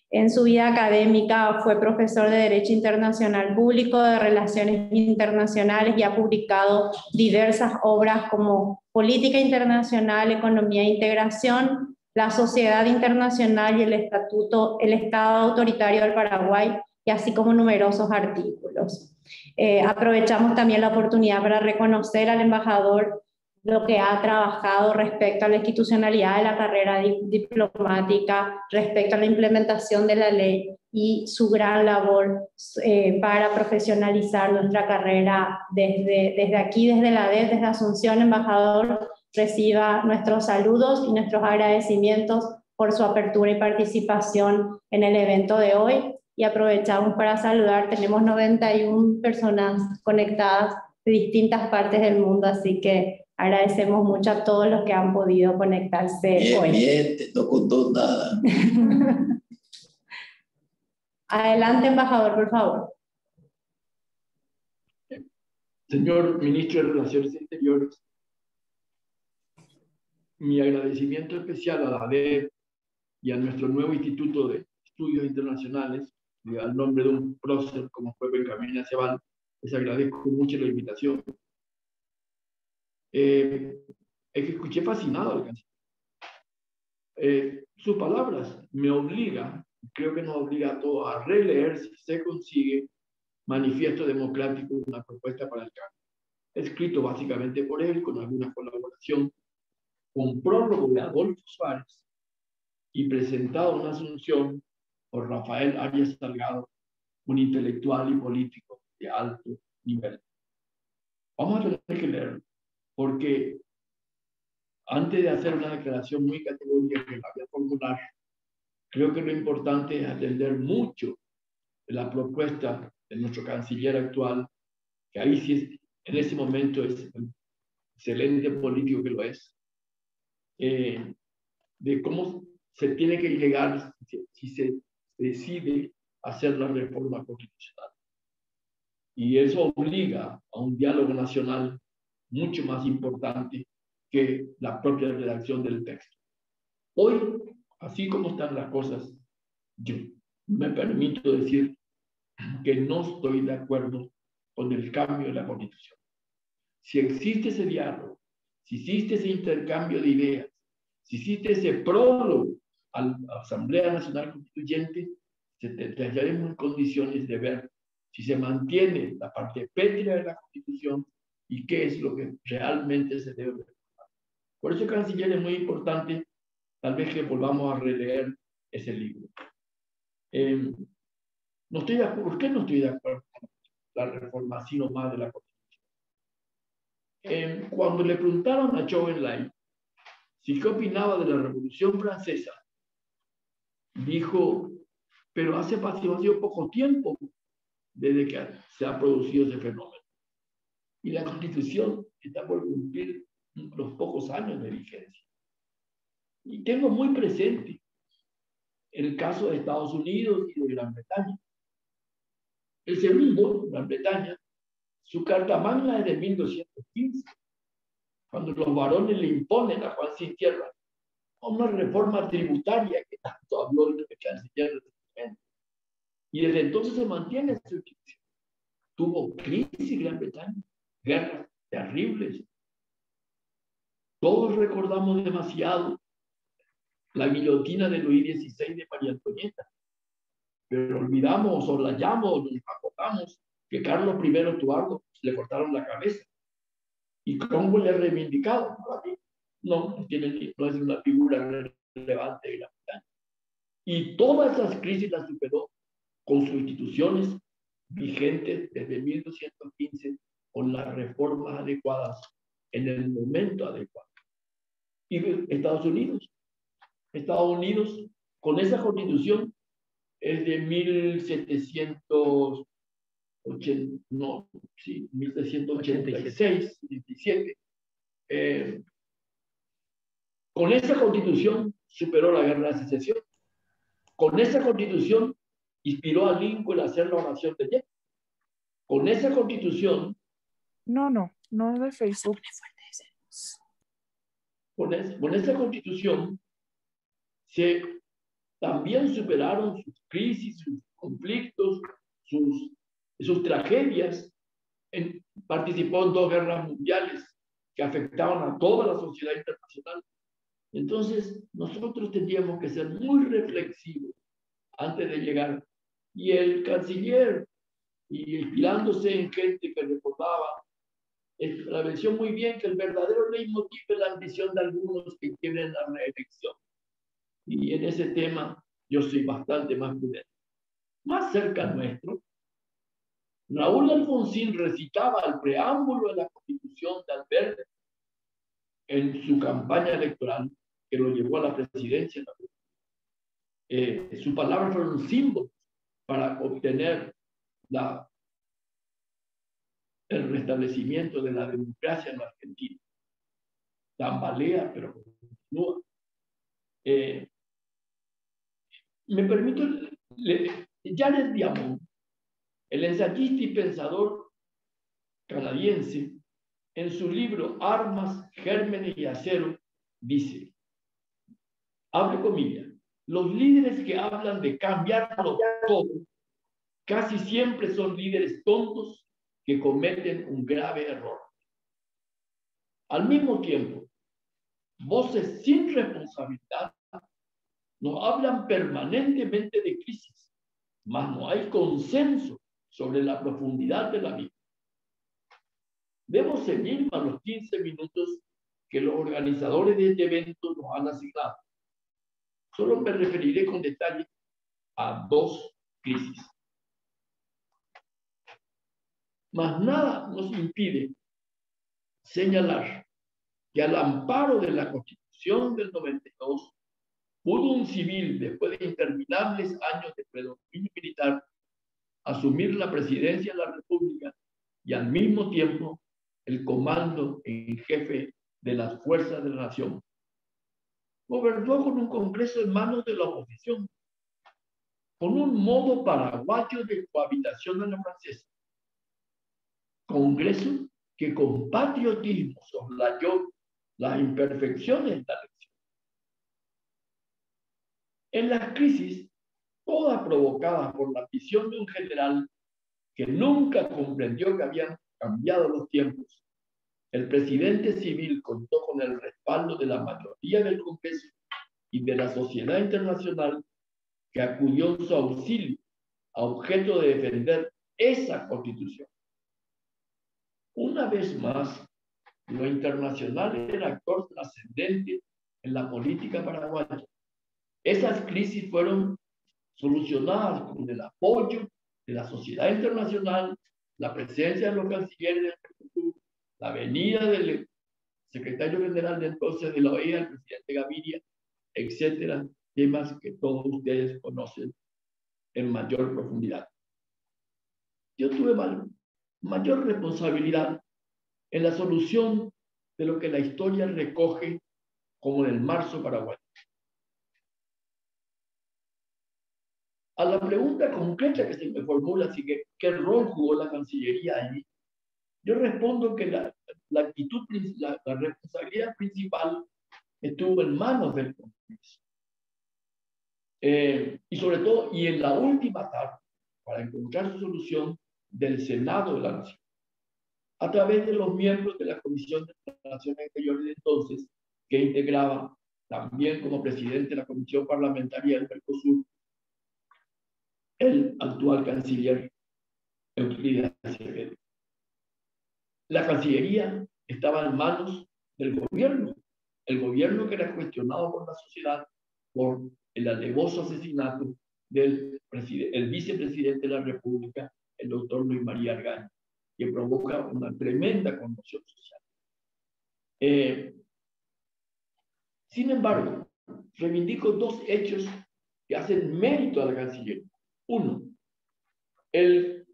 En su vida académica fue profesor de Derecho Internacional Público, de Relaciones Internacionales y ha publicado diversas obras como Política Internacional, Economía e Integración, La Sociedad Internacional y el Estado Autoritario del Paraguay, y así como numerosos artículos. Aprovechamos también la oportunidad para reconocer al embajador lo que ha trabajado respecto a la institucionalidad de la carrera diplomática, respecto a la implementación de la ley y su gran labor para profesionalizar nuestra carrera desde aquí, desde la DED, desde Asunción. Embajador, reciba nuestros saludos y nuestros agradecimientos por su apertura y participación en el evento de hoy. Y aprovechamos para saludar, tenemos 91 personas conectadas de distintas partes del mundo, así que agradecemos mucho a todos los que han podido conectarse hoy. Bien, te no contó nada. Adelante, embajador, por favor. Señor Ministro de Relaciones Exteriores, mi agradecimiento especial a la ADEP y a nuestro nuevo Instituto de Estudios Internacionales, y al nombre de un prócer como fue Benjamín Aceval, les agradezco mucho la invitación. Es que escuché fascinado al canciller. Sus palabras me obligan, creo que nos obliga a todos a releer, si se consigue, Manifiesto Democrático, una propuesta para el cambio, escrito básicamente por él, con alguna colaboración, con prólogo de Adolfo Suárez y presentado en Asunción por Rafael Arias Salgado, un intelectual y político de alto nivel. Vamos a tener que leerlo, porque antes de hacer una declaración muy categórica que la voy a formular, creo que lo importante es atender mucho de la propuesta de nuestro canciller actual, que ahí sí en ese momento es un excelente político que lo es, de cómo se tiene que llegar si se decide hacer la reforma constitucional. Y eso obliga a un diálogo nacional mucho más importante que la propia redacción del texto. Hoy, así como están las cosas, yo me permito decir que no estoy de acuerdo con el cambio de la Constitución. Si existe ese diálogo, si existe ese intercambio de ideas, si existe ese prólogo a la Asamblea Nacional Constituyente, estaremos en condiciones de ver si se mantiene la parte pétrea de la Constitución y qué es lo que realmente se debe reformar. Por eso, canciller, es muy importante tal vez que volvamos a releer ese libro. No estoy de acuerdo. ¿Por qué no estoy de acuerdo con la reforma, sino más de la Constitución? Cuando le preguntaron a Zhou Enlai si qué opinaba de la Revolución Francesa, dijo, pero ha sido poco tiempo desde que se ha producido ese fenómeno. Y la Constitución está por cumplir los pocos años de vigencia. Y tengo muy presente el caso de Estados Unidos y de Gran Bretaña. El segundo, Gran Bretaña, su Carta Magna es de 1215, cuando los varones le imponen a Juan Sin Tierra una reforma tributaria que tanto habló el canciller recientemente. Y desde entonces se mantiene esa institución. Tuvo crisis Gran Bretaña, guerras terribles. Todos recordamos demasiado la guillotina de Luis XVI de María Antonieta, pero olvidamos, soslayamos, nos acordamos que Carlos I Estuardo le cortaron la cabeza y Cromwell le ha reivindicado. No es una figura relevante de Gran Bretaña. Y todas esas crisis las superó con sus instituciones vigentes desde 1215, con las reformas adecuadas en el momento adecuado. Y Estados Unidos, con esa constitución, es de 1786, 17. Con esa constitución superó la guerra de secesión. Con esa constitución inspiró a Lincoln a hacer la oración de Jefferson. Con esa constitución... No de Facebook. Con esa constitución también superaron sus crisis, sus conflictos, sus tragedias. Participó en 2 guerras mundiales que afectaban a toda la sociedad internacional. Entonces, nosotros tendríamos que ser muy reflexivos antes de llegar. Y el canciller, y inspirándose en gente que recordaba, estableció muy bien que el verdadero leitmotiv es la ambición de algunos que quieren la reelección. Y en ese tema yo soy bastante más prudente. Más cerca nuestro, Raúl Alfonsín recitaba el preámbulo de la Constitución de Alberti, en su campaña electoral que lo llevó a la presidencia. Sus palabras fueron símbolos para obtener el restablecimiento de la democracia en la Argentina. Tambalea, pero continúa. Me permito, Janet Diamond, el ensayista y pensador canadiense, en su libro Armas, Gérmenes y Acero, dice, abre comillas, los líderes que hablan de cambiarlo todo casi siempre son líderes tontos que cometen un grave error. Al mismo tiempo, voces sin responsabilidad nos hablan permanentemente de crisis, mas no hay consenso sobre la profundidad de la misma. Debo ceñirme a los 15 minutos que los organizadores de este evento nos han asignado. Solo me referiré con detalle a dos crisis. Mas nada nos impide señalar que al amparo de la Constitución del 92, pudo un civil, después de interminables años de predominio militar, asumir la presidencia de la República y al mismo tiempo el comando en jefe de las fuerzas de la nación. Gobernó con un Congreso en manos de la oposición, con un modo paraguayo de cohabitación a la francesa. Congreso que con patriotismo soslayó las imperfecciones de la elección. En las crisis, todas provocadas por la visión de un general que nunca comprendió que habían cambiado los tiempos, el presidente civil contó con el respaldo de la mayoría del Congreso y de la sociedad internacional que acudió en su auxilio a objeto de defender esa Constitución. Una vez más, lo internacional era actor trascendente en la política paraguaya. Esas crisis fueron solucionadas con el apoyo de la sociedad internacional, la presencia de los cancilleres del Mercosur, la venida del secretario general de entonces de la OEA, el presidente Gaviria, etcétera, temas que todos ustedes conocen en mayor profundidad. Yo tuve mayor responsabilidad en la solución de lo que la historia recoge como el marzo paraguayo. A la pregunta concreta que se me formula, así que, ¿qué rol jugó la Cancillería allí? Yo respondo que la responsabilidad principal estuvo en manos del Congreso. Y sobre todo, y en la última tarde, para encontrar su solución, del Senado de la Nación, a través de los miembros de la Comisión de Relaciones Exteriores de entonces, que integraba también como presidente de la Comisión Parlamentaria del Mercosur, el actual canciller Euclides Acevedo. La Cancillería estaba en manos del gobierno, el gobierno que era cuestionado por la sociedad por el alevoso asesinato del vicepresidente de la República, el doctor Luis María Argaño, que provoca una tremenda conmoción social. Sin embargo, reivindico dos hechos que hacen mérito a la Cancillería. Uno, el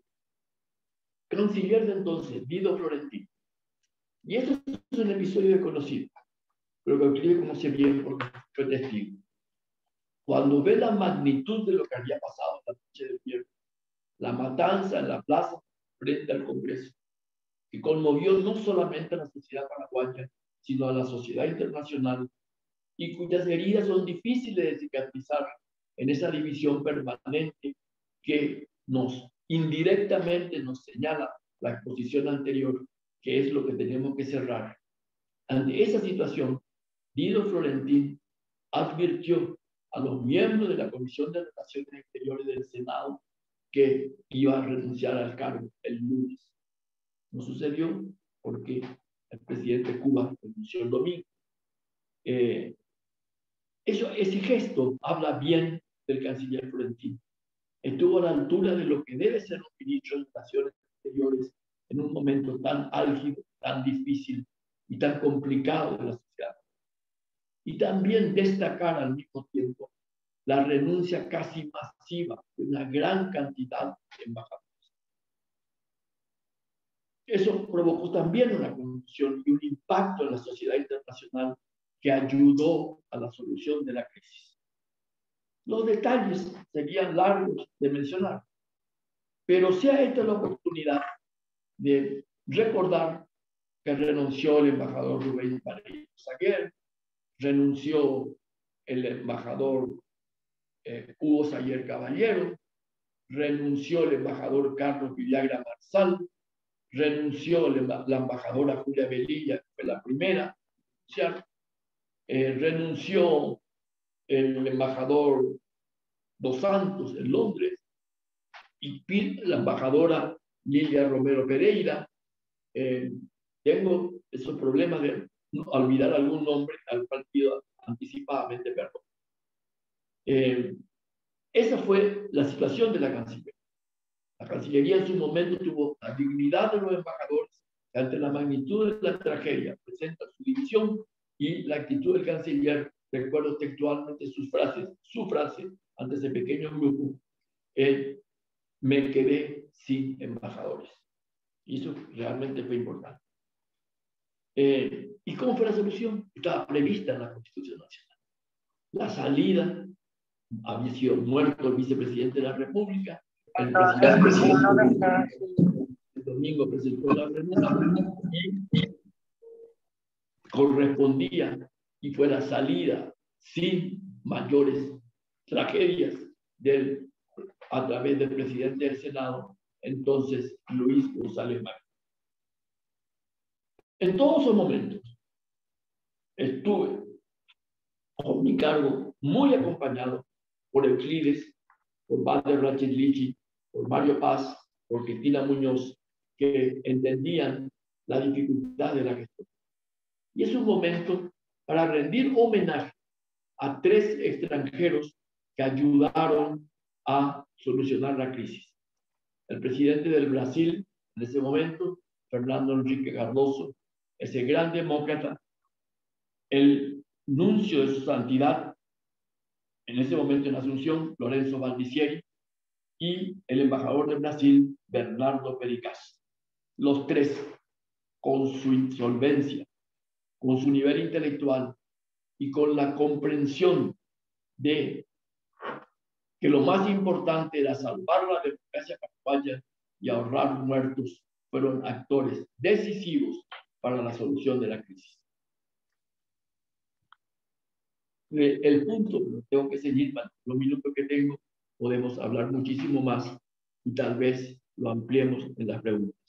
canciller de entonces, Guido Florentín. Y esto es un episodio desconocido, pero que Euclides conoce bien porque fue testigo. Cuando ve la magnitud de lo que había pasado la noche del viernes, la matanza en la plaza frente al Congreso, que conmovió no solamente a la sociedad paraguaya, sino a la sociedad internacional, y cuyas heridas son difíciles de cicatrizar en esa división permanente que indirectamente nos señala la exposición anterior, que es lo que tenemos que cerrar. Ante esa situación, Guido Florentín advirtió a los miembros de la Comisión de Relaciones Exteriores del Senado que iba a renunciar al cargo el lunes. No sucedió porque el presidente de Cuba renunció el domingo. Ese gesto habla bien del canciller Florentín. Estuvo a la altura de lo que debe ser un ministro de Relaciones Exteriores en un momento tan álgido, tan difícil y tan complicado de la sociedad y también destacar al mismo tiempo la renuncia casi masiva de una gran cantidad de embajadores. Eso provocó también una confusión y un impacto en la sociedad internacional que ayudó a la solución de la crisis. Los detalles serían largos de mencionar, pero se ha hecho la oportunidad de recordar que renunció el embajador Rubén Paredes Saguer, renunció el embajador Hugo Sayer Caballero, renunció el embajador Carlos Villagra Marsal, renunció la embajadora Julia Velilla, que fue la primera, renunció el embajador Dos Santos en Londres, y la embajadora Lilia Romero Pereira. Tengo esos problemas de olvidar algún nombre al partido anticipadamente, perdón. Esa fue la situación de la Cancillería. La Cancillería en su momento tuvo la dignidad de los embajadores que ante la magnitud de la tragedia presenta su división, y la actitud del canciller. Recuerdo textualmente su frase ante ese pequeño grupo: me quedé sin embajadores. Y eso realmente fue importante. ¿Y cómo fue la solución? Estaba prevista en la Constitución Nacional. La salida: había sido muerto el vicepresidente de la República, el domingo presentó la renuncia y correspondía, y fue la salida sin mayores tragedias a través del presidente del Senado, entonces Luis González Magno. En todos esos momentos estuve con mi cargo muy acompañado por Euclides, por Walter Rachid Lichi, por Mario Paz, por Cristina Muñoz, que entendían la dificultad de la gestión. Y es un momento para rendir homenaje a 3 extranjeros que ayudaron a solucionar la crisis. El presidente del Brasil, en ese momento, Fernando Henrique Cardoso, ese gran demócrata, el nuncio de su santidad, en ese momento en Asunción, Lorenzo Valdicieri, y el embajador de Brasil, Bernardo Pericaz. Los 3, con su insolvencia, con su nivel intelectual y con la comprensión de que lo más importante era salvar la democracia paraguaya y ahorrar muertos, fueron actores decisivos para la solución de la crisis. El punto, tengo que seguir, los minutos que tengo, podemos hablar muchísimo más y tal vez lo ampliemos en las preguntas.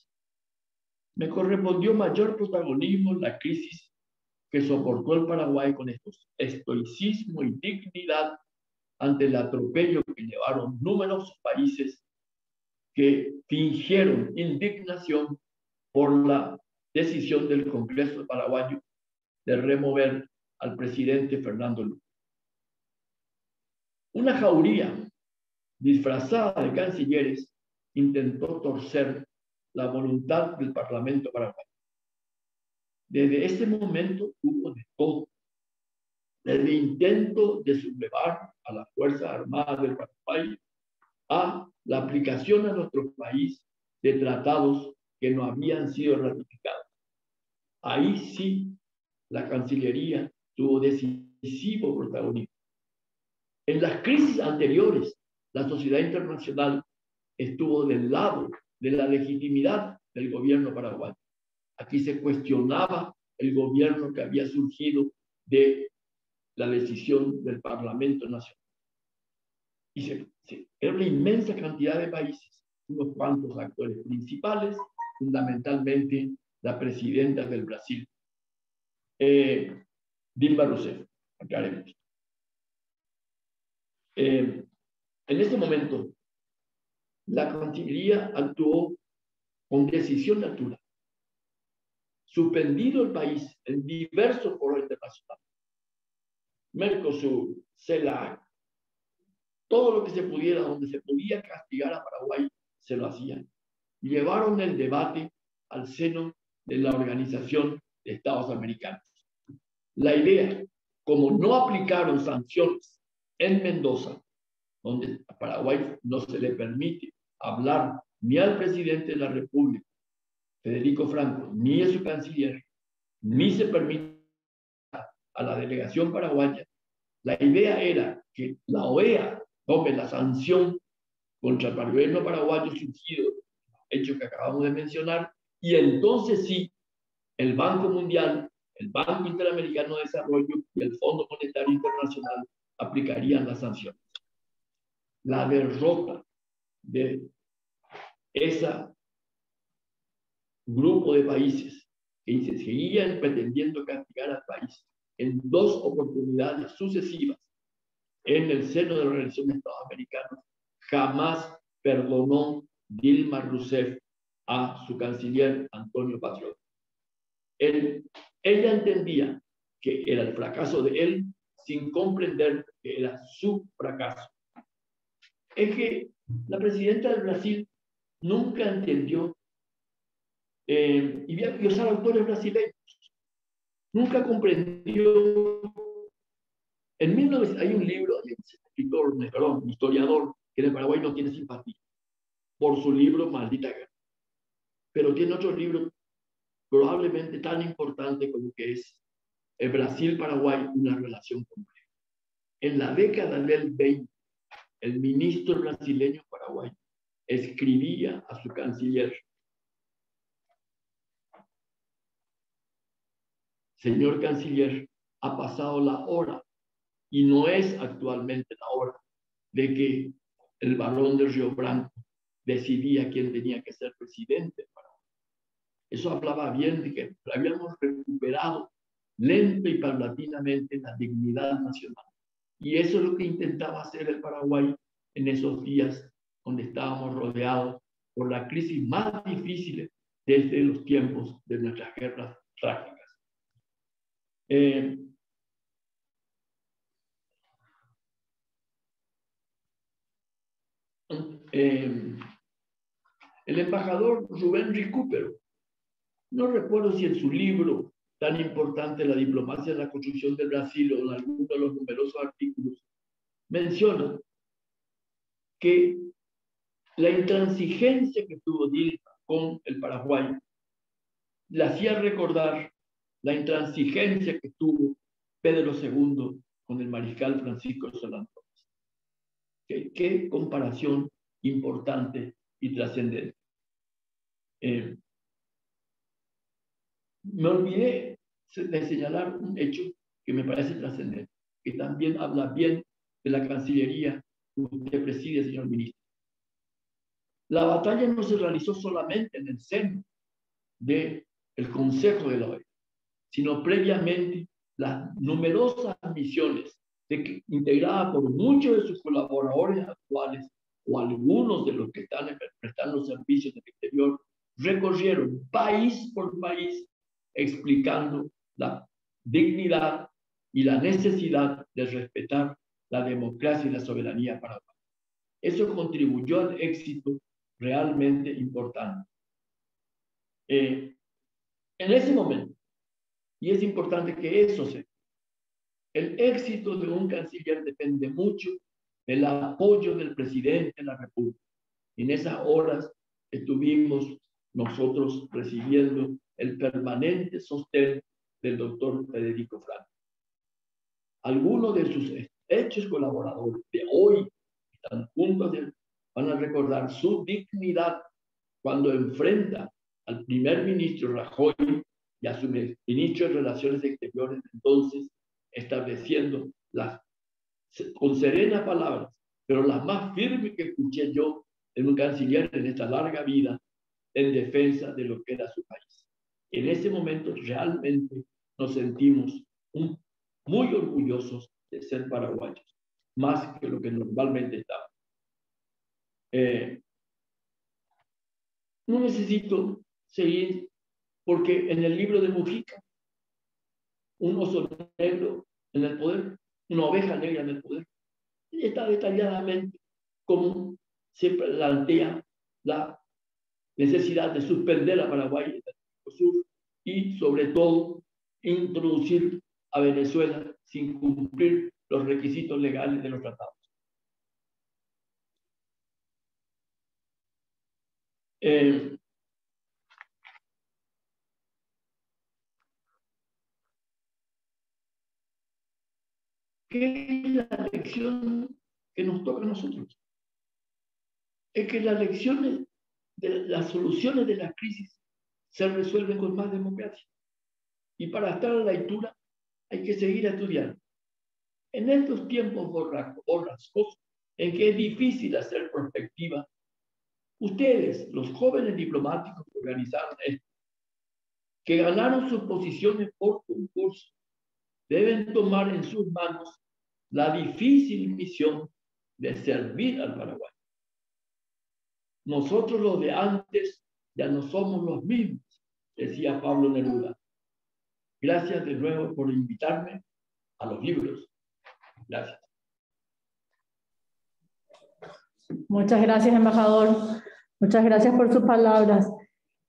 Me correspondió mayor protagonismo en la crisis que soportó el Paraguay con estoicismo y dignidad ante el atropello que llevaron numerosos países que fingieron indignación por la decisión del Congreso paraguayo de remover al presidente Fernando Lugo. Una jauría disfrazada de cancilleres intentó torcer la voluntad del Parlamento paraguayo. Desde ese momento hubo de todo, desde intento de sublevar a las Fuerzas Armadas del Paraguay a la aplicación a nuestro país de tratados que no habían sido ratificados. Ahí sí la Cancillería tuvo decisivo protagonismo. En las crisis anteriores, la sociedad internacional estuvo del lado de la legitimidad del gobierno paraguayo. Aquí se cuestionaba el gobierno que había surgido de la decisión del Parlamento Nacional. Y era una inmensa cantidad de países, unos cuantos actores principales, fundamentalmente la presidenta del Brasil, Dilma Rousseff, aclaremos. En este momento, la Cancillería actuó con decisión natural, suspendido el país en diversos foros internacionales, Mercosur, CELAC, todo lo que se pudiera, donde se podía castigar a Paraguay, se lo hacían. Llevaron el debate al seno de la Organización de Estados Americanos. La idea como no aplicaron sanciones en Mendoza, donde a Paraguay no se le permite hablar ni al presidente de la República, Federico Franco, ni a su canciller, ni se permite a la delegación paraguaya, la idea era que la OEA tome la sanción contra el gobierno paraguayo surgido, hecho que acabamos de mencionar, y entonces sí, el Banco Mundial, el Banco Interamericano de Desarrollo y el Fondo Monetario Internacional aplicarían las sanciones. La derrota de ese grupo de países que se seguían pretendiendo castigar al país en 2 oportunidades sucesivas en el seno de la Organización de Estados Americanos, jamás perdonó Dilma Rousseff a su canciller Antonio Patriota. Ella entendía que era el fracaso de él sin comprender que era su fracaso. Es que la presidenta del Brasil nunca entendió, y voy a usar autores brasileños, nunca comprendió. En 1900 hay un libro, hay un historiador que en el Paraguay no tiene simpatía por su libro Maldita Guerra, pero tiene otro libro probablemente tan importante como que es el Brasil-Paraguay, una relación compleja. En la década del 20, el ministro brasileño paraguayo escribía a su canciller: señor canciller, ha pasado la hora, y no es actualmente la hora, de que el barón de Río Branco decidía quién tenía que ser presidente de Paraguay. Eso hablaba bien de que habíamos recuperado lento y paulatinamente la dignidad nacional. Y eso es lo que intentaba hacer el Paraguay en esos días donde estábamos rodeados por la crisis más difícil desde los tiempos de nuestras guerras trágicas. El embajador Rubén Recupero, no recuerdo si en su libro tan importante, La diplomacia de la construcción del Brasil, o en alguno de los numerosos artículos, menciona que la intransigencia que tuvo Dilma con el Paraguay le hacía recordar la intransigencia que tuvo Pedro II con el mariscal Francisco Solano. Qué comparación importante y trascendente. Me olvidé de señalar un hecho que me parece trascendente, que también habla bien de la Cancillería que usted preside, señor ministro. La batalla no se realizó solamente en el seno del Consejo de la OEA, sino previamente las numerosas misiones integradas por muchos de sus colaboradores actuales o algunos de los que están prestando servicios del exterior, recorrieron país por país explicando la dignidad y la necesidad de respetar la democracia y la soberanía paraguaya. Eso contribuyó al éxito realmente importante. En ese momento, y es importante que eso sea, el éxito de un canciller depende mucho del apoyo del presidente de la República. En esas horas estuvimos nosotros recibiendo el permanente sostén del doctor Federico Franco. Algunos de sus hechos colaboradores de hoy están juntos, van a recordar su dignidad cuando enfrenta al primer ministro Rajoy y a su ministro de Relaciones Exteriores, entonces estableciendo con serenas palabras, pero las más firmes que escuché yo en un canciller en esta larga vida, en defensa de lo que era su país. En ese momento realmente nos sentimos muy orgullosos de ser paraguayos, más que lo que normalmente estamos. No necesito seguir, porque en el libro de Mujica, un oso negro en el poder, una oveja negra en el poder, y está detalladamente cómo se plantea la necesidad de suspender a Paraguay y sobre todo introducir a Venezuela sin cumplir los requisitos legales de los tratados. ¿Qué es la lección que nos toca a nosotros? Es que las lecciones, las soluciones de la crisis se resuelven con más democracia. Y para estar a la altura hay que seguir estudiando. En estos tiempos borrascosos, en que es difícil hacer perspectiva, ustedes, los jóvenes diplomáticos que organizaron esto, que ganaron sus posiciones por concurso, deben tomar en sus manos la difícil misión de servir al Paraguay. Nosotros los de antes ya no somos los mismos, decía Pablo Neruda. Gracias de nuevo por invitarme a los libros. Gracias. Muchas gracias, embajador. Muchas gracias por sus palabras.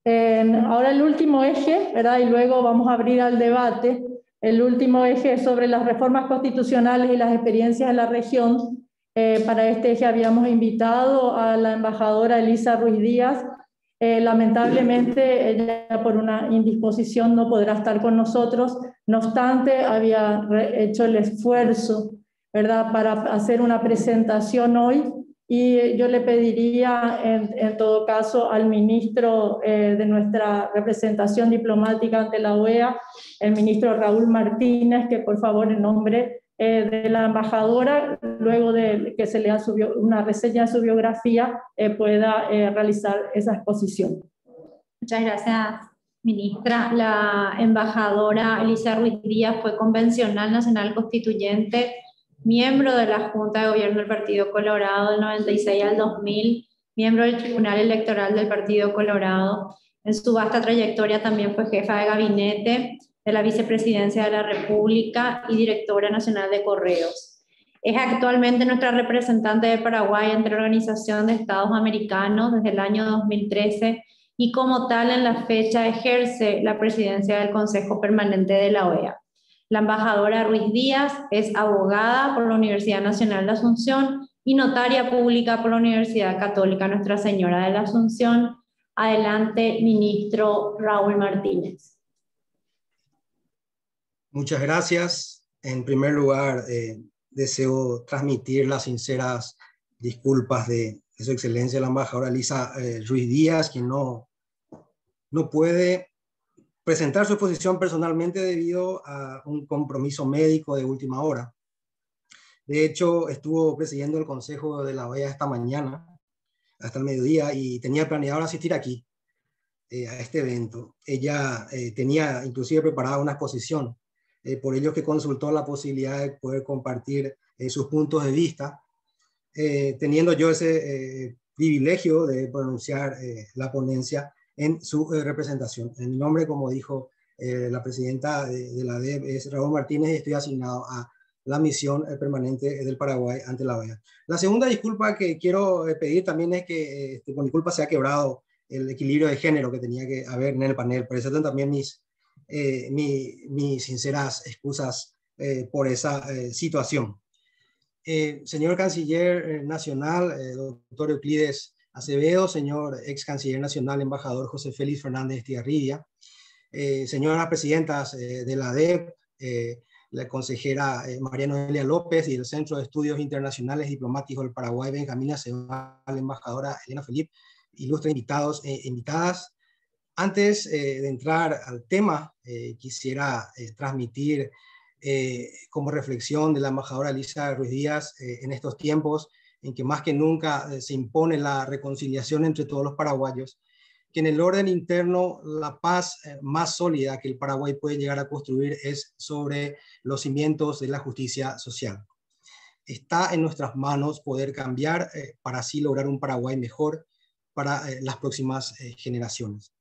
Ahora el último eje, ¿verdad? Y luego vamos a abrir al debate. El último eje es sobre las reformas constitucionales y las experiencias en la región. Para este eje habíamos invitado a la embajadora Elisa Ruiz Díaz. Lamentablemente ella por una indisposición no podrá estar con nosotros. No obstante, había hecho el esfuerzo, ¿verdad?, para hacer una presentación hoy. Y yo le pediría, en todo caso, al ministro de nuestra representación diplomática ante la OEA, el ministro Raúl Martínez, que por favor, en nombre de la embajadora, luego de que se lea una reseña de su biografía, pueda realizar esa exposición. Muchas gracias, ministra. La embajadora Elisa Ruiz Díaz fue convencional nacional constituyente, miembro de la Junta de Gobierno del Partido Colorado del 96 al 2000, miembro del Tribunal Electoral del Partido Colorado. En su vasta trayectoria también fue jefa de gabinete de la Vicepresidencia de la República y directora nacional de Correos. Es actualmente nuestra representante de Paraguay ante la Organización de Estados Americanos desde el año 2013 y como tal en la fecha ejerce la presidencia del Consejo Permanente de la OEA. La embajadora Ruiz Díaz es abogada por la Universidad Nacional de Asunción y notaria pública por la Universidad Católica Nuestra Señora de la Asunción. Adelante, ministro Raúl Martínez. Muchas gracias. En primer lugar, deseo transmitir las sinceras disculpas de Su Excelencia la embajadora Elisa Ruiz Díaz, quien no puede presentar su exposición personalmente debido a un compromiso médico de última hora. De hecho, estuvo presidiendo el Consejo de la OEA esta mañana, hasta el mediodía, y tenía planeado asistir aquí, a este evento. Ella tenía inclusive preparada una exposición, por ello que consultó la posibilidad de poder compartir sus puntos de vista, teniendo yo ese privilegio de pronunciar la ponencia en su representación. En mi nombre, como dijo la presidenta de la ADEP, es Raúl Martínez, y estoy asignado a la misión permanente del Paraguay ante la OEA. La segunda disculpa que quiero pedir también es que con disculpa se ha quebrado el equilibrio de género que tenía que haber en el panel. Por eso también mis sinceras excusas por esa situación. Señor Canciller Nacional, doctor Euclides Acevedo, señor ex Canciller Nacional, embajador José Félix Fernández Estigarribia, señoras presidentas de la ADEP, la consejera María Noelia López y el Centro de Estudios Internacionales Diplomáticos del Paraguay, Benjamín Acevedo, la embajadora Elena Felip, ilustres invitados e invitadas. Antes de entrar al tema, quisiera transmitir como reflexión de la embajadora Elisa Ruiz Díaz en estos tiempos en que más que nunca se impone la reconciliación entre todos los paraguayos, que en el orden interno la paz más sólida que el Paraguay puede llegar a construir es sobre los cimientos de la justicia social. Está en nuestras manos poder cambiar para así lograr un Paraguay mejor para las próximas generaciones.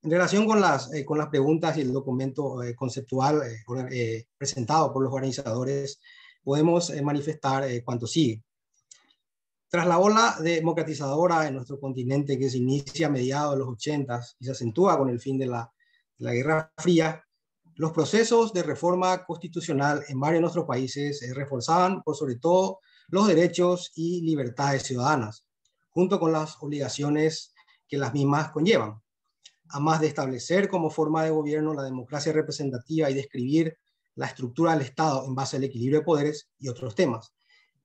En relación con las preguntas y el documento conceptual presentado por los organizadores, podemos manifestar cuanto sigue. Tras la ola democratizadora en nuestro continente que se inicia a mediados de los 80 y se acentúa con el fin de la Guerra Fría, Los procesos de reforma constitucional en varios de nuestros países reforzaban por sobre todo los derechos y libertades ciudadanas, junto con las obligaciones que las mismas conllevan, a más de establecer como forma de gobierno la democracia representativa y describir la estructura del Estado en base al equilibrio de poderes y otros temas.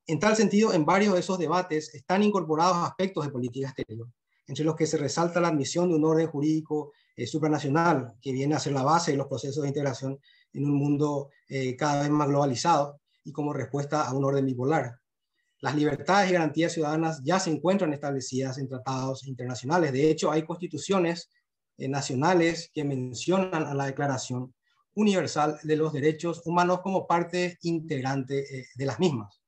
En tal sentido, en varios de esos debates están incorporados aspectos de política exterior, entre los que se resalta la admisión de un orden jurídico supranacional, que viene a ser la base de los procesos de integración en un mundo cada vez más globalizado y como respuesta a un orden bipolar. Las libertades y garantías ciudadanas ya se encuentran establecidas en tratados internacionales. De hecho, hay constituciones nacionales que mencionan a la Declaración Universal de los Derechos Humanos como parte integrante de las mismas.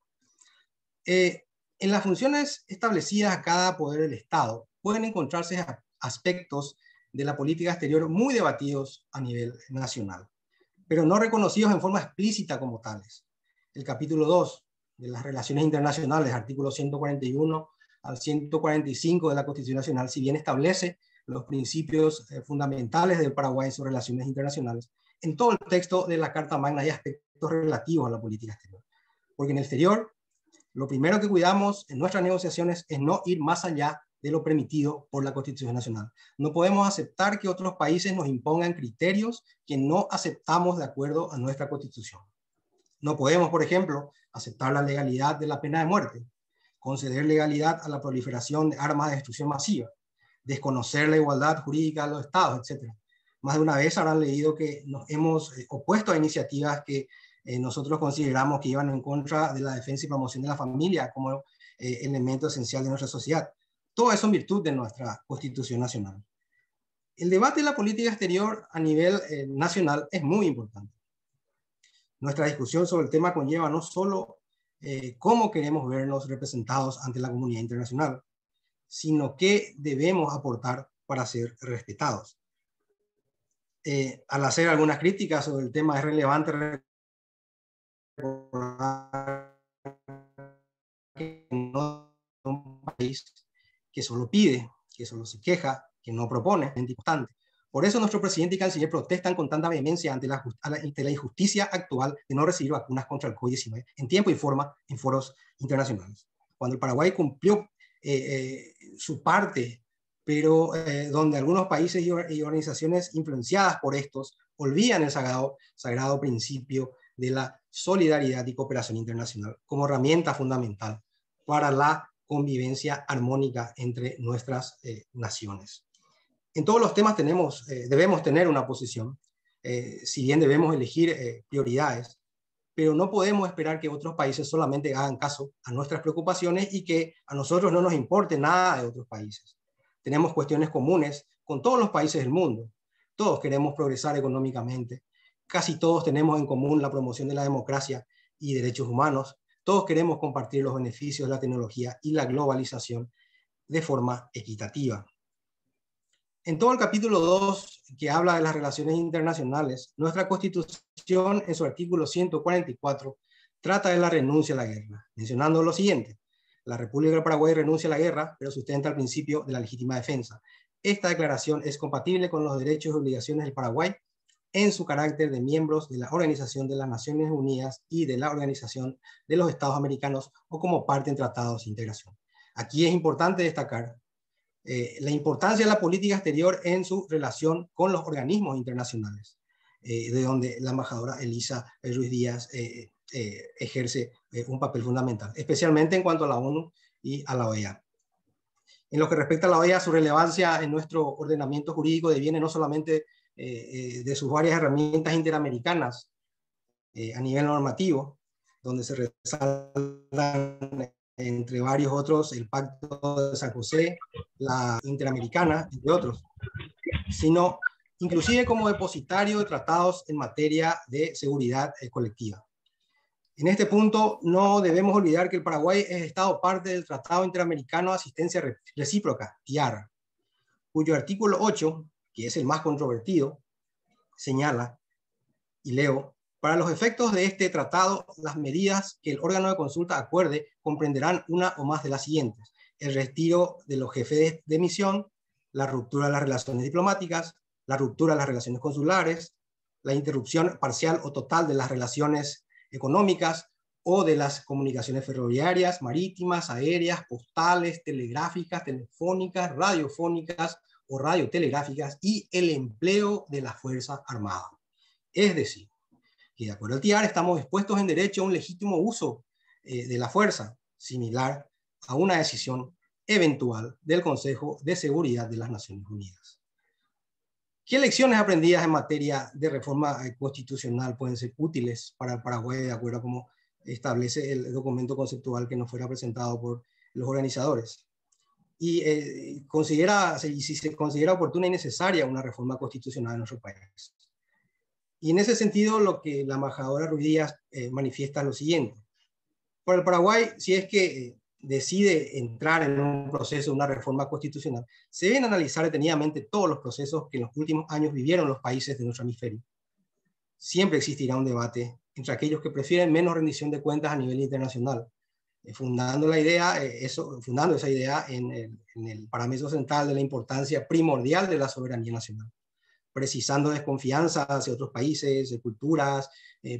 En las funciones establecidas a cada poder del Estado pueden encontrarse aspectos de la política exterior muy debatidos a nivel nacional, pero no reconocidos en forma explícita como tales. El capítulo 2 de las Relaciones Internacionales, artículos 141 al 145 de la Constitución Nacional, si bien establece los principios fundamentales del Paraguay en sus relaciones internacionales, en todo el texto de la Carta Magna hay aspectos relativos a la política exterior. Porque en el exterior, lo primero que cuidamos en nuestras negociaciones es no ir más allá de lo permitido por la Constitución Nacional. No podemos aceptar que otros países nos impongan criterios que no aceptamos de acuerdo a nuestra Constitución. No podemos, por ejemplo, aceptar la legalidad de la pena de muerte, conceder legalidad a la proliferación de armas de destrucción masiva, desconocer la igualdad jurídica de los estados, etc. Más de una vez habrán leído que nos hemos opuesto a iniciativas que nosotros consideramos que iban en contra de la defensa y promoción de la familia como elemento esencial de nuestra sociedad. Todo eso en virtud de nuestra Constitución Nacional. El debate de la política exterior a nivel nacional es muy importante. Nuestra discusión sobre el tema conlleva no solo cómo queremos vernos representados ante la comunidad internacional, sino qué debemos aportar para ser respetados. Al hacer algunas críticas sobre el tema, es relevante recordar que no es un país que solo pide, que solo se queja, que no propone, es importante. Por eso nuestro presidente y canciller protestan con tanta vehemencia ante la injusticia actual de no recibir vacunas contra el COVID-19 en tiempo y forma en foros internacionales. Cuando el Paraguay cumplió su parte, pero donde algunos países y organizaciones influenciadas por estos olvidan el sagrado principio de la solidaridad y cooperación internacional como herramienta fundamental para la convivencia armónica entre nuestras naciones. En todos los temas debemos tener una posición, si bien debemos elegir prioridades, pero no podemos esperar que otros países solamente hagan caso a nuestras preocupaciones y que a nosotros no nos importe nada de otros países. Tenemos cuestiones comunes con todos los países del mundo. Todos queremos progresar económicamente. Casi todos tenemos en común la promoción de la democracia y derechos humanos. Todos queremos compartir los beneficios de la tecnología y la globalización de forma equitativa. En todo el capítulo 2, que habla de las relaciones internacionales, nuestra Constitución, en su artículo 144, trata de la renuncia a la guerra, mencionando lo siguiente: la República del Paraguay renuncia a la guerra, pero sustenta el principio de la legítima defensa. Esta declaración es compatible con los derechos y obligaciones del Paraguay en su carácter de miembros de la Organización de las Naciones Unidas y de la Organización de los Estados Americanos o como parte en tratados de integración. Aquí es importante destacar la importancia de la política exterior en su relación con los organismos internacionales, de donde la embajadora Elisa Ruiz Díaz ejerce un papel fundamental, especialmente en cuanto a la ONU y a la OEA. En lo que respecta a la OEA, su relevancia en nuestro ordenamiento jurídico deviene no solamente de sus varias herramientas interamericanas a nivel normativo, donde se resaltan entre varios otros el Pacto de San José, la Interamericana, entre otros, sino inclusive como depositario de tratados en materia de seguridad colectiva. En este punto no debemos olvidar que el Paraguay es Estado parte del Tratado Interamericano de Asistencia Recíproca, TIAR, cuyo artículo 8, que es el más controvertido, señala, y leo: para los efectos de este tratado, las medidas que el órgano de consulta acuerde comprenderán una o más de las siguientes: el retiro de los jefes de misión, la ruptura de las relaciones diplomáticas, la ruptura de las relaciones consulares, la interrupción parcial o total de las relaciones económicas o de las comunicaciones ferroviarias, marítimas, aéreas, postales, telegráficas, telefónicas, radiofónicas o radiotelegráficas y el empleo de la Fuerza Armada. Es decir, que de acuerdo al TIAR estamos expuestos en derecho a un legítimo uso de la fuerza, similar a una decisión eventual del Consejo de Seguridad de las Naciones Unidas. ¿Qué lecciones aprendidas en materia de reforma constitucional pueden ser útiles para el Paraguay de acuerdo a cómo establece el documento conceptual que nos fuera presentado por los organizadores? Y si se considera oportuna y necesaria una reforma constitucional en nuestro país. Y en ese sentido, lo que la embajadora Ruiz Díaz manifiesta es lo siguiente. Para el Paraguay, si es que decide entrar en un proceso de una reforma constitucional, se deben analizar detenidamente todos los procesos que en los últimos años vivieron los países de nuestro hemisferio. Siempre existirá un debate entre aquellos que prefieren menos rendición de cuentas a nivel internacional, fundando esa idea en el parámetro central de la importancia primordial de la soberanía nacional, precisando desconfianza hacia otros países, culturas,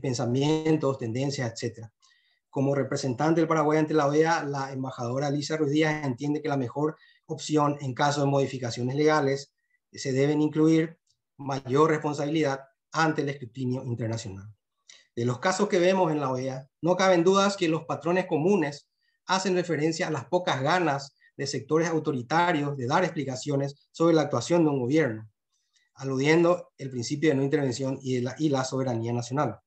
pensamientos, tendencias, etc. Como representante del Paraguay ante la OEA, la embajadora Lisa Ruiz Díaz entiende que la mejor opción en caso de modificaciones legales se deben incluir mayor responsabilidad ante el escrutinio internacional. De los casos que vemos en la OEA, no caben dudas que los patrones comunes hacen referencia a las pocas ganas de sectores autoritarios de dar explicaciones sobre la actuación de un gobierno, aludiendo el principio de no intervención y la soberanía nacional.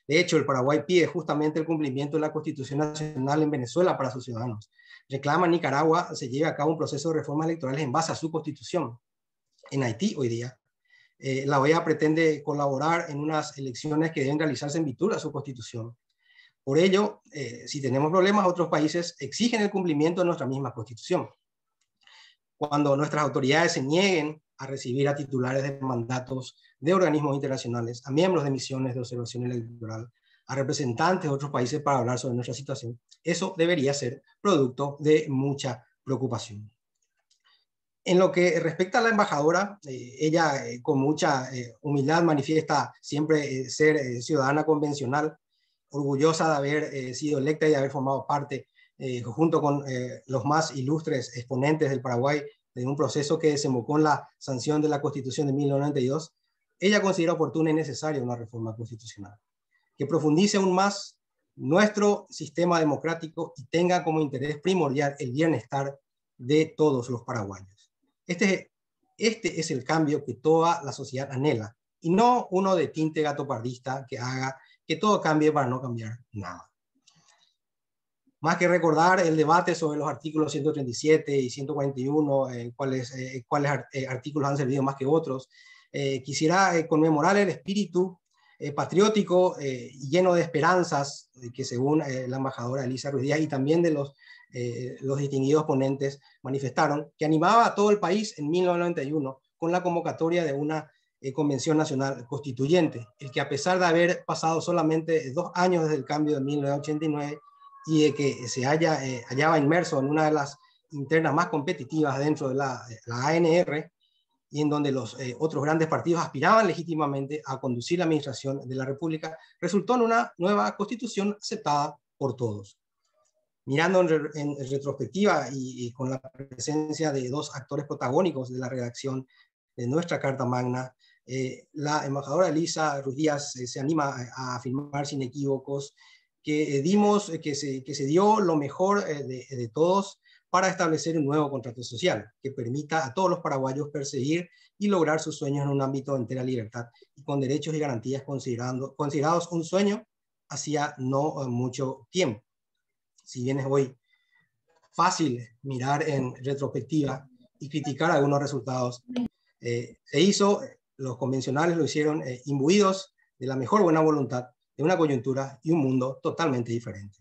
De hecho, el Paraguay pide justamente el cumplimiento de la Constitución Nacional en Venezuela para sus ciudadanos. Reclama en Nicaragua se lleve a cabo un proceso de reformas electorales en base a su Constitución. En Haití, hoy día, la OEA pretende colaborar en unas elecciones que deben realizarse en virtud de su Constitución. Por ello, si tenemos problemas, otros países exigen el cumplimiento de nuestra misma Constitución. Cuando nuestras autoridades se nieguen a recibir a titulares de mandatos de organismos internacionales, a miembros de misiones de observación electoral, a representantes de otros países para hablar sobre nuestra situación, eso debería ser producto de mucha preocupación. En lo que respecta a la embajadora, ella con mucha humildad manifiesta siempre ser ciudadana convencional, orgullosa de haber sido electa y de haber formado parte, junto con los más ilustres exponentes del Paraguay, de un proceso que desembocó en la sanción de la Constitución de 1992. Ella considera oportuna y necesaria una reforma constitucional que profundice aún más nuestro sistema democrático y tenga como interés primordial el bienestar de todos los paraguayos. Este es el cambio que toda la sociedad anhela, y no uno de tinte gatopardista que haga que todo cambie para no cambiar nada. Más que recordar el debate sobre los artículos 137 y 141, cuáles artículos han servido más que otros, quisiera conmemorar el espíritu patriótico y lleno de esperanzas que según la embajadora Lisa Ruiz Díaz y también de los distinguidos ponentes manifestaron, que animaba a todo el país en 1991 con la convocatoria de una Convención Nacional Constituyente, el que a pesar de haber pasado solamente 2 años desde el cambio de 1989 y de que se hallaba inmerso en una de las internas más competitivas dentro de la ANR, y en donde los otros grandes partidos aspiraban legítimamente a conducir la administración de la República, resultó en una nueva constitución aceptada por todos. Mirando en retrospectiva y con la presencia de 2 actores protagónicos de la redacción de nuestra Carta Magna, la embajadora Lisa Ruiz Díaz se anima a afirmar sin equívocos que se dio lo mejor de todos para establecer un nuevo contrato social que permita a todos los paraguayos perseguir y lograr sus sueños en un ámbito de entera libertad y con derechos y garantías considerados un sueño hacía no mucho tiempo. Si bien es hoy fácil mirar en retrospectiva y criticar algunos resultados, los convencionales lo hicieron imbuidos de la mejor buena voluntad, de una coyuntura y un mundo totalmente diferente.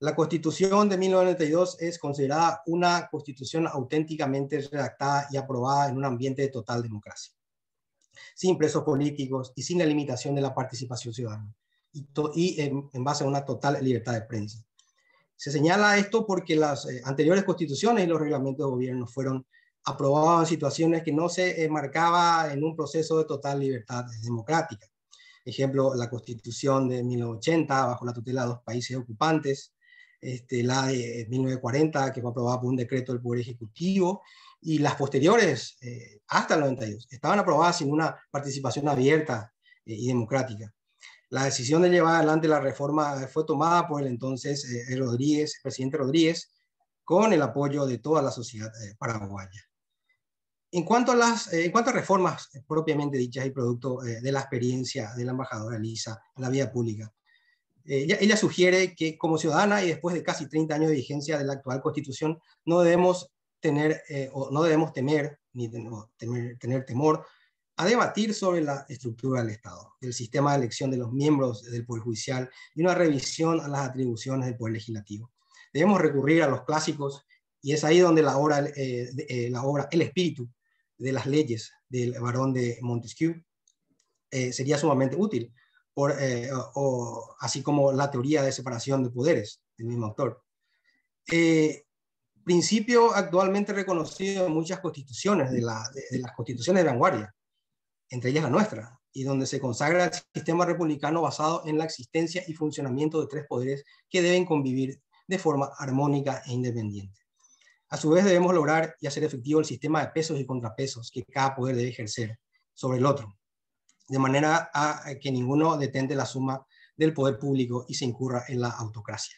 La Constitución de 1992 es considerada una constitución auténticamente redactada y aprobada en un ambiente de total democracia, sin presos políticos y sin la limitación de la participación ciudadana, y en base a una total libertad de prensa. Se señala esto porque las anteriores constituciones y los reglamentos de gobierno fueron aprobado en situaciones que no se marcaba en un proceso de total libertad democrática. Ejemplo, la Constitución de 1980, bajo la tutela de 2 países ocupantes, la de 1940, que fue aprobada por un decreto del Poder Ejecutivo, y las posteriores, hasta el 92, estaban aprobadas sin una participación abierta y democrática. La decisión de llevar adelante la reforma fue tomada por el entonces presidente Rodríguez, con el apoyo de toda la sociedad paraguaya. En cuanto a reformas propiamente dichas y producto de la experiencia de la embajadora Elisa en la vida pública, ella sugiere que como ciudadana y después de casi 30 años de vigencia de la actual Constitución, no debemos tener ni tener temor a debatir sobre la estructura del Estado, el sistema de elección de los miembros del Poder Judicial y una revisión a las atribuciones del Poder Legislativo. Debemos recurrir a los clásicos, y es ahí donde la obra El espíritu de las leyes del barón de Montesquieu sería sumamente útil, así como la teoría de separación de poderes del mismo autor. Principio actualmente reconocido en muchas constituciones, de las constituciones de vanguardia, entre ellas la nuestra, y donde se consagra el sistema republicano basado en la existencia y funcionamiento de 3 poderes que deben convivir de forma armónica e independiente. A su vez debemos lograr y hacer efectivo el sistema de pesos y contrapesos que cada poder debe ejercer sobre el otro, de manera a que ninguno detente la suma del poder público y se incurra en la autocracia.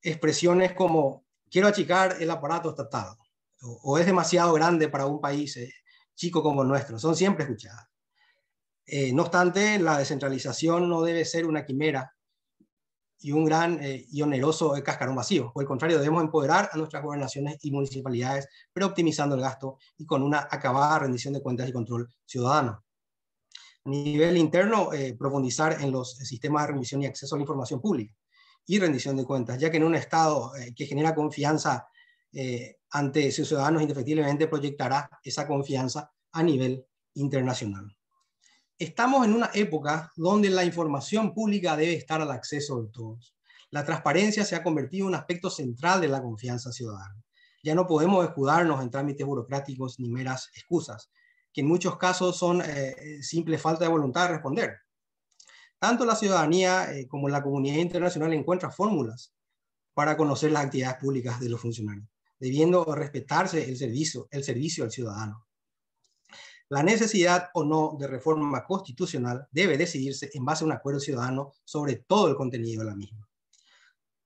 Expresiones como quiero achicar el aparato estatal o es demasiado grande para un país chico como el nuestro son siempre escuchadas. No obstante, la descentralización no debe ser una quimera y un gran y oneroso cascarón vacío. Por el contrario, debemos empoderar a nuestras gobernaciones y municipalidades, pero optimizando el gasto y con una acabada rendición de cuentas y control ciudadano. A nivel interno, profundizar en los sistemas de rendición y acceso a la información pública y rendición de cuentas, ya que en un Estado que genera confianza ante sus ciudadanos, indefectiblemente proyectará esa confianza a nivel internacional. Estamos en una época donde la información pública debe estar al acceso de todos. La transparencia se ha convertido en un aspecto central de la confianza ciudadana. Ya no podemos escudarnos en trámites burocráticos ni meras excusas, que en muchos casos son simple falta de voluntad de responder. Tanto la ciudadanía como la comunidad internacional encuentran fórmulas para conocer las actividades públicas de los funcionarios, debiendo respetarse el servicio al ciudadano. La necesidad o no de reforma constitucional debe decidirse en base a un acuerdo ciudadano sobre todo el contenido de la misma.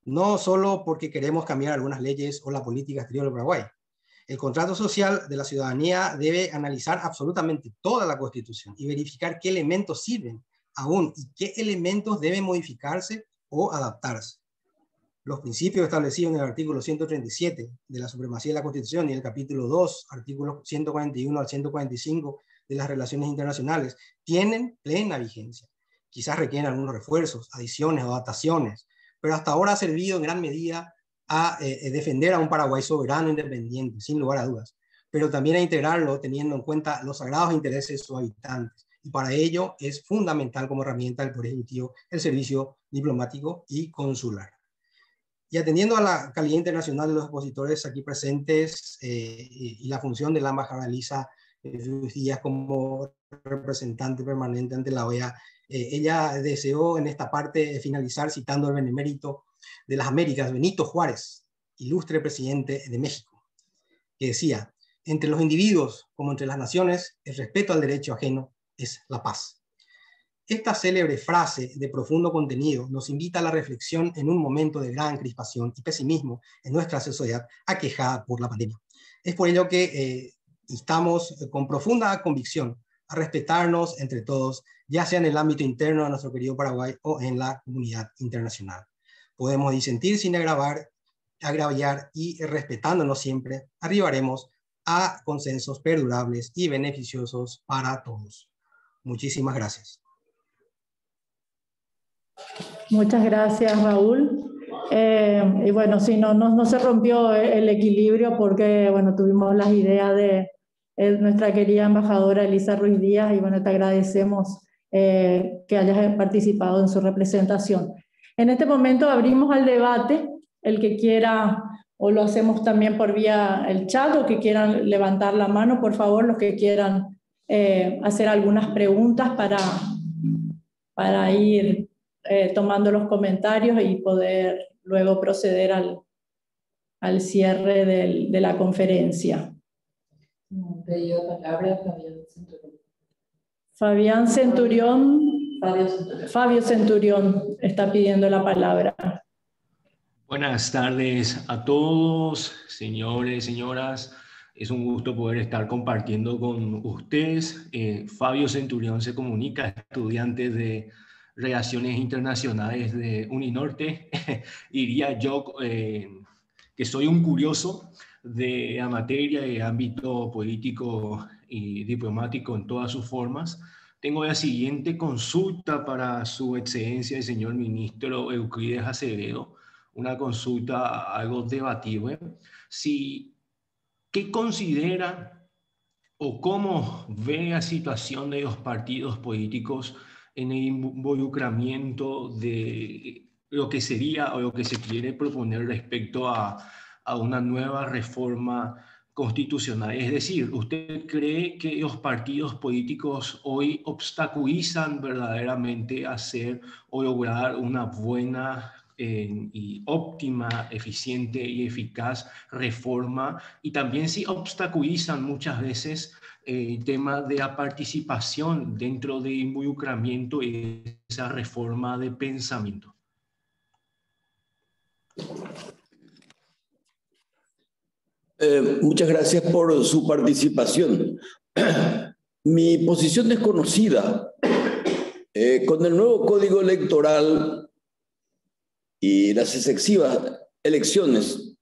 No solo porque queremos cambiar algunas leyes o la política exterior del Paraguay. El contrato social de la ciudadanía debe analizar absolutamente toda la Constitución y verificar qué elementos sirven aún y qué elementos deben modificarse o adaptarse. Los principios establecidos en el artículo 137 de la supremacía de la Constitución y el capítulo 2, artículos 141 al 145 de las relaciones internacionales, tienen plena vigencia. Quizás requieren algunos refuerzos, adiciones o adaptaciones, pero hasta ahora ha servido en gran medida a defender a un Paraguay soberano e independiente, sin lugar a dudas, pero también a integrarlo teniendo en cuenta los sagrados intereses de sus habitantes. Y para ello es fundamental como herramienta del Poder Ejecutivo el servicio diplomático y consular. Y atendiendo a la calidad internacional de los expositores aquí presentes y la función de la embajadora Elisa Ruiz Díaz como representante permanente ante la OEA, ella deseó en esta parte finalizar citando al benemérito de las Américas, Benito Juárez, ilustre presidente de México, que decía: entre los individuos como entre las naciones, el respeto al derecho ajeno es la paz. Esta célebre frase de profundo contenido nos invita a la reflexión en un momento de gran crispación y pesimismo en nuestra sociedad aquejada por la pandemia. Es por ello que instamos con profunda convicción a respetarnos entre todos, ya sea en el ámbito interno de nuestro querido Paraguay o en la comunidad internacional. Podemos disentir sin agraviar y respetándonos siempre, arribaremos a consensos perdurables y beneficiosos para todos. Muchísimas gracias. Muchas gracias, Raúl. Y bueno, sí, no se rompió el equilibrio porque, bueno, tuvimos las ideas de nuestra querida embajadora Elisa Ruiz Díaz y, bueno, te agradecemos que hayas participado en su representación. En este momento abrimos al debate. El que quiera o lo hacemos también por vía el chat, o que quieran levantar la mano, por favor, los que quieran hacer algunas preguntas para ir tomando los comentarios y poder luego proceder al cierre de la conferencia. Fabián Centurión. Fabio Centurión está pidiendo la palabra. Buenas tardes a todos, señores, señoras. Es un gusto poder estar compartiendo con ustedes. Fabio Centurión se comunica, estudiante de Relaciones Internacionales de Uninorte. Diría yo que soy un curioso de la materia de ámbito político y diplomático en todas sus formas. Tengo la siguiente consulta para su excelencia el señor ministro Euclides Acevedo, una consulta algo debatible. ¿Qué considera o cómo ve la situación de los partidos políticos en el involucramiento de lo que sería o lo que se quiere proponer respecto a una nueva reforma constitucional? Es decir, ¿usted cree que los partidos políticos hoy obstaculizan verdaderamente hacer o lograr una buena y óptima, eficiente y eficaz reforma? Y también si obstaculizan muchas veces el tema de la participación dentro del involucramiento y esa reforma de pensamiento. Muchas gracias por su participación. Mi posición es conocida. Con el nuevo código electoral y las sucesivas elecciones,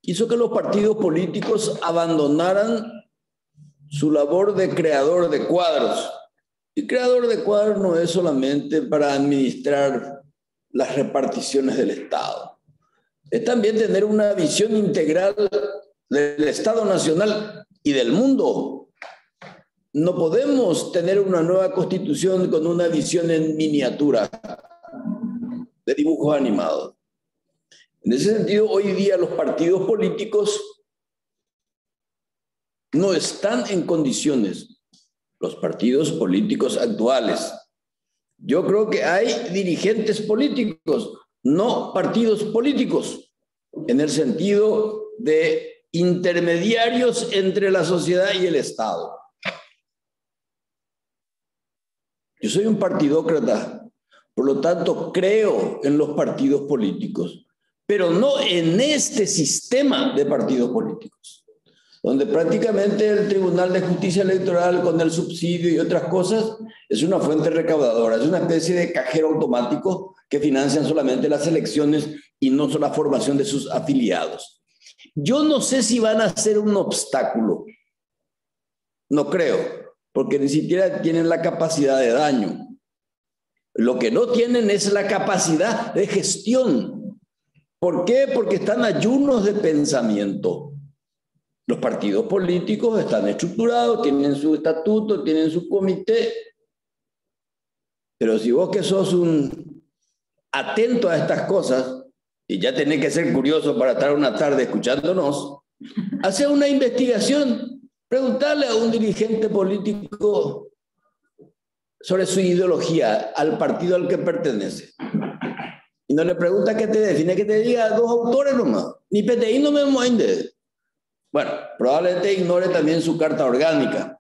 hizo que los partidos políticos abandonaran su labor de creador de cuadros. Y creador de cuadros no es solamente para administrar las reparticiones del Estado. Es también tener una visión integral del Estado Nacional y del mundo. No podemos tener una nueva constitución con una visión en miniatura, de dibujos animados. En ese sentido, hoy día los partidos políticos no están en condiciones, los partidos políticos actuales. Yo creo que hay dirigentes políticos, no partidos políticos, en el sentido de intermediarios entre la sociedad y el Estado. Yo soy un partidócrata, por lo tanto creo en los partidos políticos, pero no en este sistema de partidos políticos, donde prácticamente el Tribunal de Justicia Electoral con el subsidio y otras cosas es una fuente recaudadora, es una especie de cajero automático que financian solamente las elecciones y no la formación de sus afiliados. Yo no sé si van a ser un obstáculo, no creo, porque ni siquiera tienen la capacidad de daño. Lo que no tienen es la capacidad de gestión. ¿Por qué? Porque están ayunos de pensamiento. Los partidos políticos están estructurados, tienen su estatuto, tienen su comité. Pero si vos que sos un atento a estas cosas, y ya tenés que ser curioso para estar una tarde escuchándonos, hace una investigación, preguntarle a un dirigente político sobre su ideología, al partido al que pertenece. Y no le pregunta qué te define, que te diga dos autores nomás. Ni PTI no me muende. Bueno, probablemente ignore también su carta orgánica.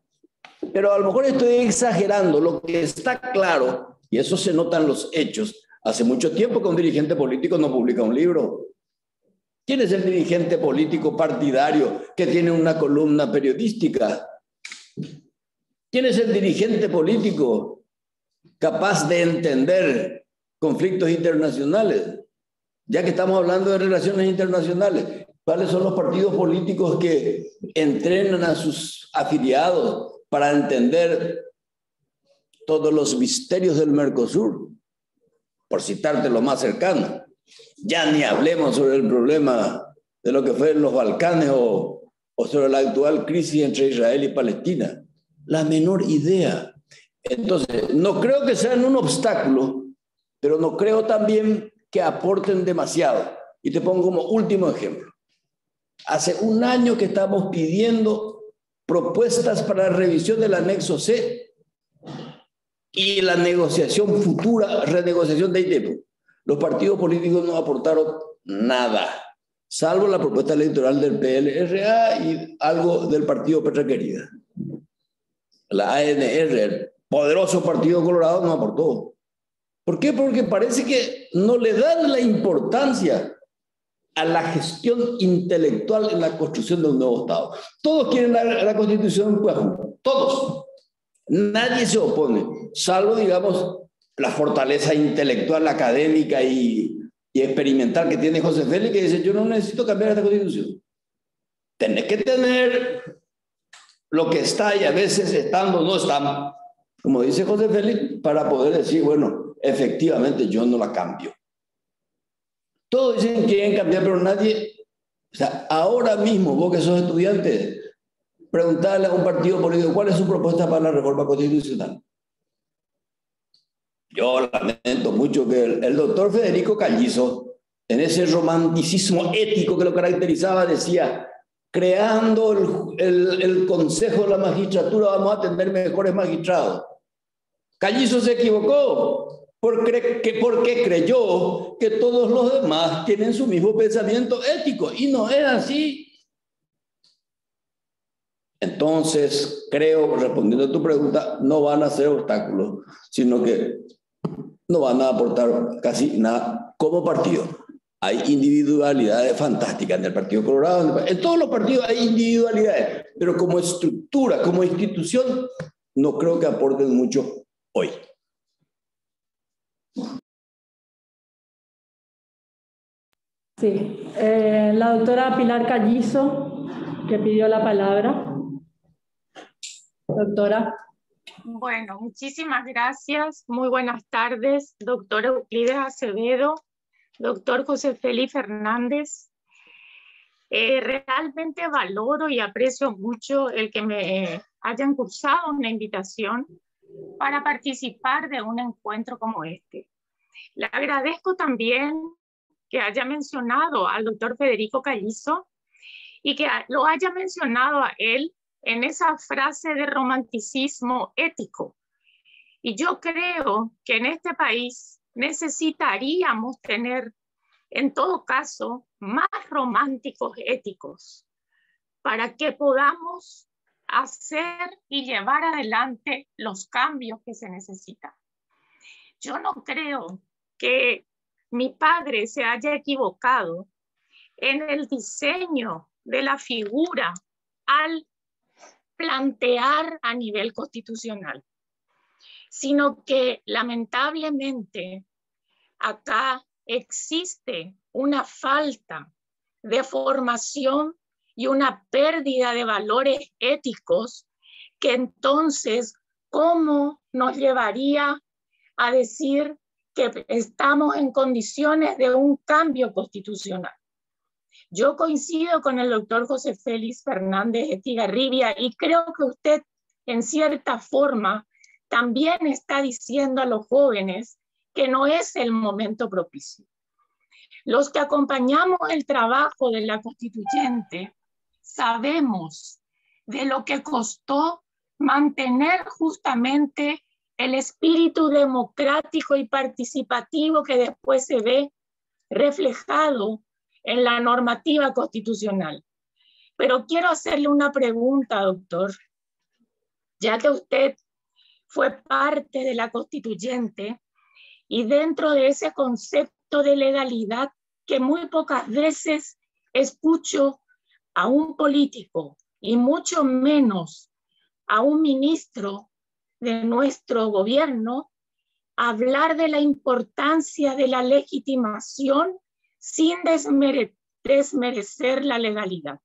Pero a lo mejor estoy exagerando. Lo que está claro, y eso se nota en los hechos, hace mucho tiempo que un dirigente político no publica un libro. ¿Quién es el dirigente político partidario que tiene una columna periodística? ¿Quién es el dirigente político capaz de entender conflictos internacionales? Ya que estamos hablando de relaciones internacionales, ¿cuáles son los partidos políticos que entrenan a sus afiliados para entender todos los misterios del Mercosur? Por citarte lo más cercano. Ya ni hablemos sobre el problema de lo que fue en los Balcanes o sobre la actual crisis entre Israel y Palestina. La menor idea. Entonces, no creo que sean un obstáculo, pero no creo también que aporten demasiado. Y te pongo como último ejemplo. Hace un año que estamos pidiendo propuestas para la revisión del anexo C y la negociación futura, renegociación de ITEPO. Los partidos políticos no aportaron nada, salvo la propuesta electoral del PLRA y algo del partido Patria Querida. La ANR, el poderoso Partido Colorado, no aportó. ¿Por qué? Porque parece que no le dan la importancia a la gestión intelectual en la construcción de un nuevo Estado. Todos quieren la Constitución, pues, todos. Nadie se opone, salvo, digamos, la fortaleza intelectual, académica y experimental que tiene José Félix, que dice, yo no necesito cambiar esta Constitución. Tenés que tener lo que está y a veces estando no está, como dice José Félix, para poder decir, bueno, efectivamente yo no la cambio. Todos dicen que quieren cambiar, pero nadie, o sea, ahora mismo, vos que sos estudiante, preguntarle a un partido político cuál es su propuesta para la reforma constitucional. Yo lamento mucho que el doctor Federico Callizo, en ese romanticismo ético que lo caracterizaba, decía, creando el Consejo de la Magistratura vamos a tener mejores magistrados. Callizo se equivocó porque creyó que todos los demás tienen su mismo pensamiento ético y no es así. Entonces, creo, respondiendo a tu pregunta, no van a ser obstáculos, sino que no van a aportar casi nada como partido. Hay individualidades fantásticas en el Partido Colorado, en todos los partidos hay individualidades, pero como estructura, como institución, no creo que aporten mucho hoy. Sí, la doctora Pilar Callizo, que pidió la palabra. Doctora. Bueno, muchísimas gracias. Muy buenas tardes, doctor Euclides Acevedo, doctor José Félix Fernández. Realmente valoro y aprecio mucho el que me hayan cursado una invitación para participar de un encuentro como este. Le agradezco también que haya mencionado al doctor Federico Callizo y que lo haya mencionado a él en esa frase de romanticismo ético. Y yo creo que en este país necesitaríamos tener, en todo caso, más románticos éticos para que podamos hacer y llevar adelante los cambios que se necesitan. Yo no creo que mi padre se haya equivocado en el diseño de la figura al plantear a nivel constitucional, sino que lamentablemente acá existe una falta de formación y una pérdida de valores éticos que entonces, ¿cómo nos llevaría a decir que estamos en condiciones de un cambio constitucional? Yo coincido con el doctor José Félix Fernández Estigarribia y creo que usted, en cierta forma, también está diciendo a los jóvenes que no es el momento propicio. Los que acompañamos el trabajo de la constituyente sabemos de lo que costó mantener justamente el espíritu democrático y participativo que después se ve reflejado en la normativa constitucional. Pero quiero hacerle una pregunta, doctor, ya que usted fue parte de la constituyente y dentro de ese concepto de legalidad que muy pocas veces escucho a un político y mucho menos a un ministro de nuestro gobierno hablar de la importancia de la legitimación sin desmerecer la legalidad.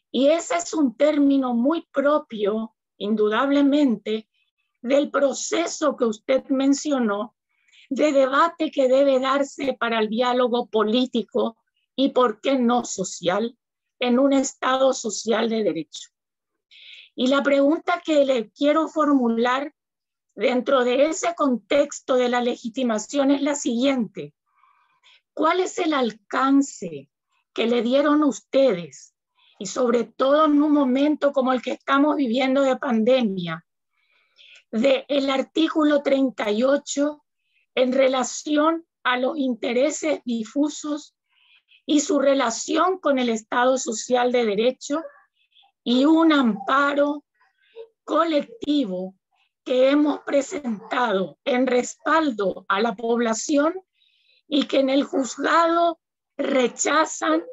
Y ese es un término muy propio, indudablemente, del proceso que usted mencionó, de debate que debe darse para el diálogo político y, por qué no, social, en un Estado social de derecho. Y la pregunta que le quiero formular dentro de ese contexto de la legitimación es la siguiente. ¿Cuál es el alcance que le dieron ustedes? Y sobre todo en un momento como el que estamos viviendo de pandemia, del artículo 38 en relación a los intereses difusos y su relación con el Estado Social de Derecho y un amparo colectivo que hemos presentado en respaldo a la población y que en el juzgado rechazan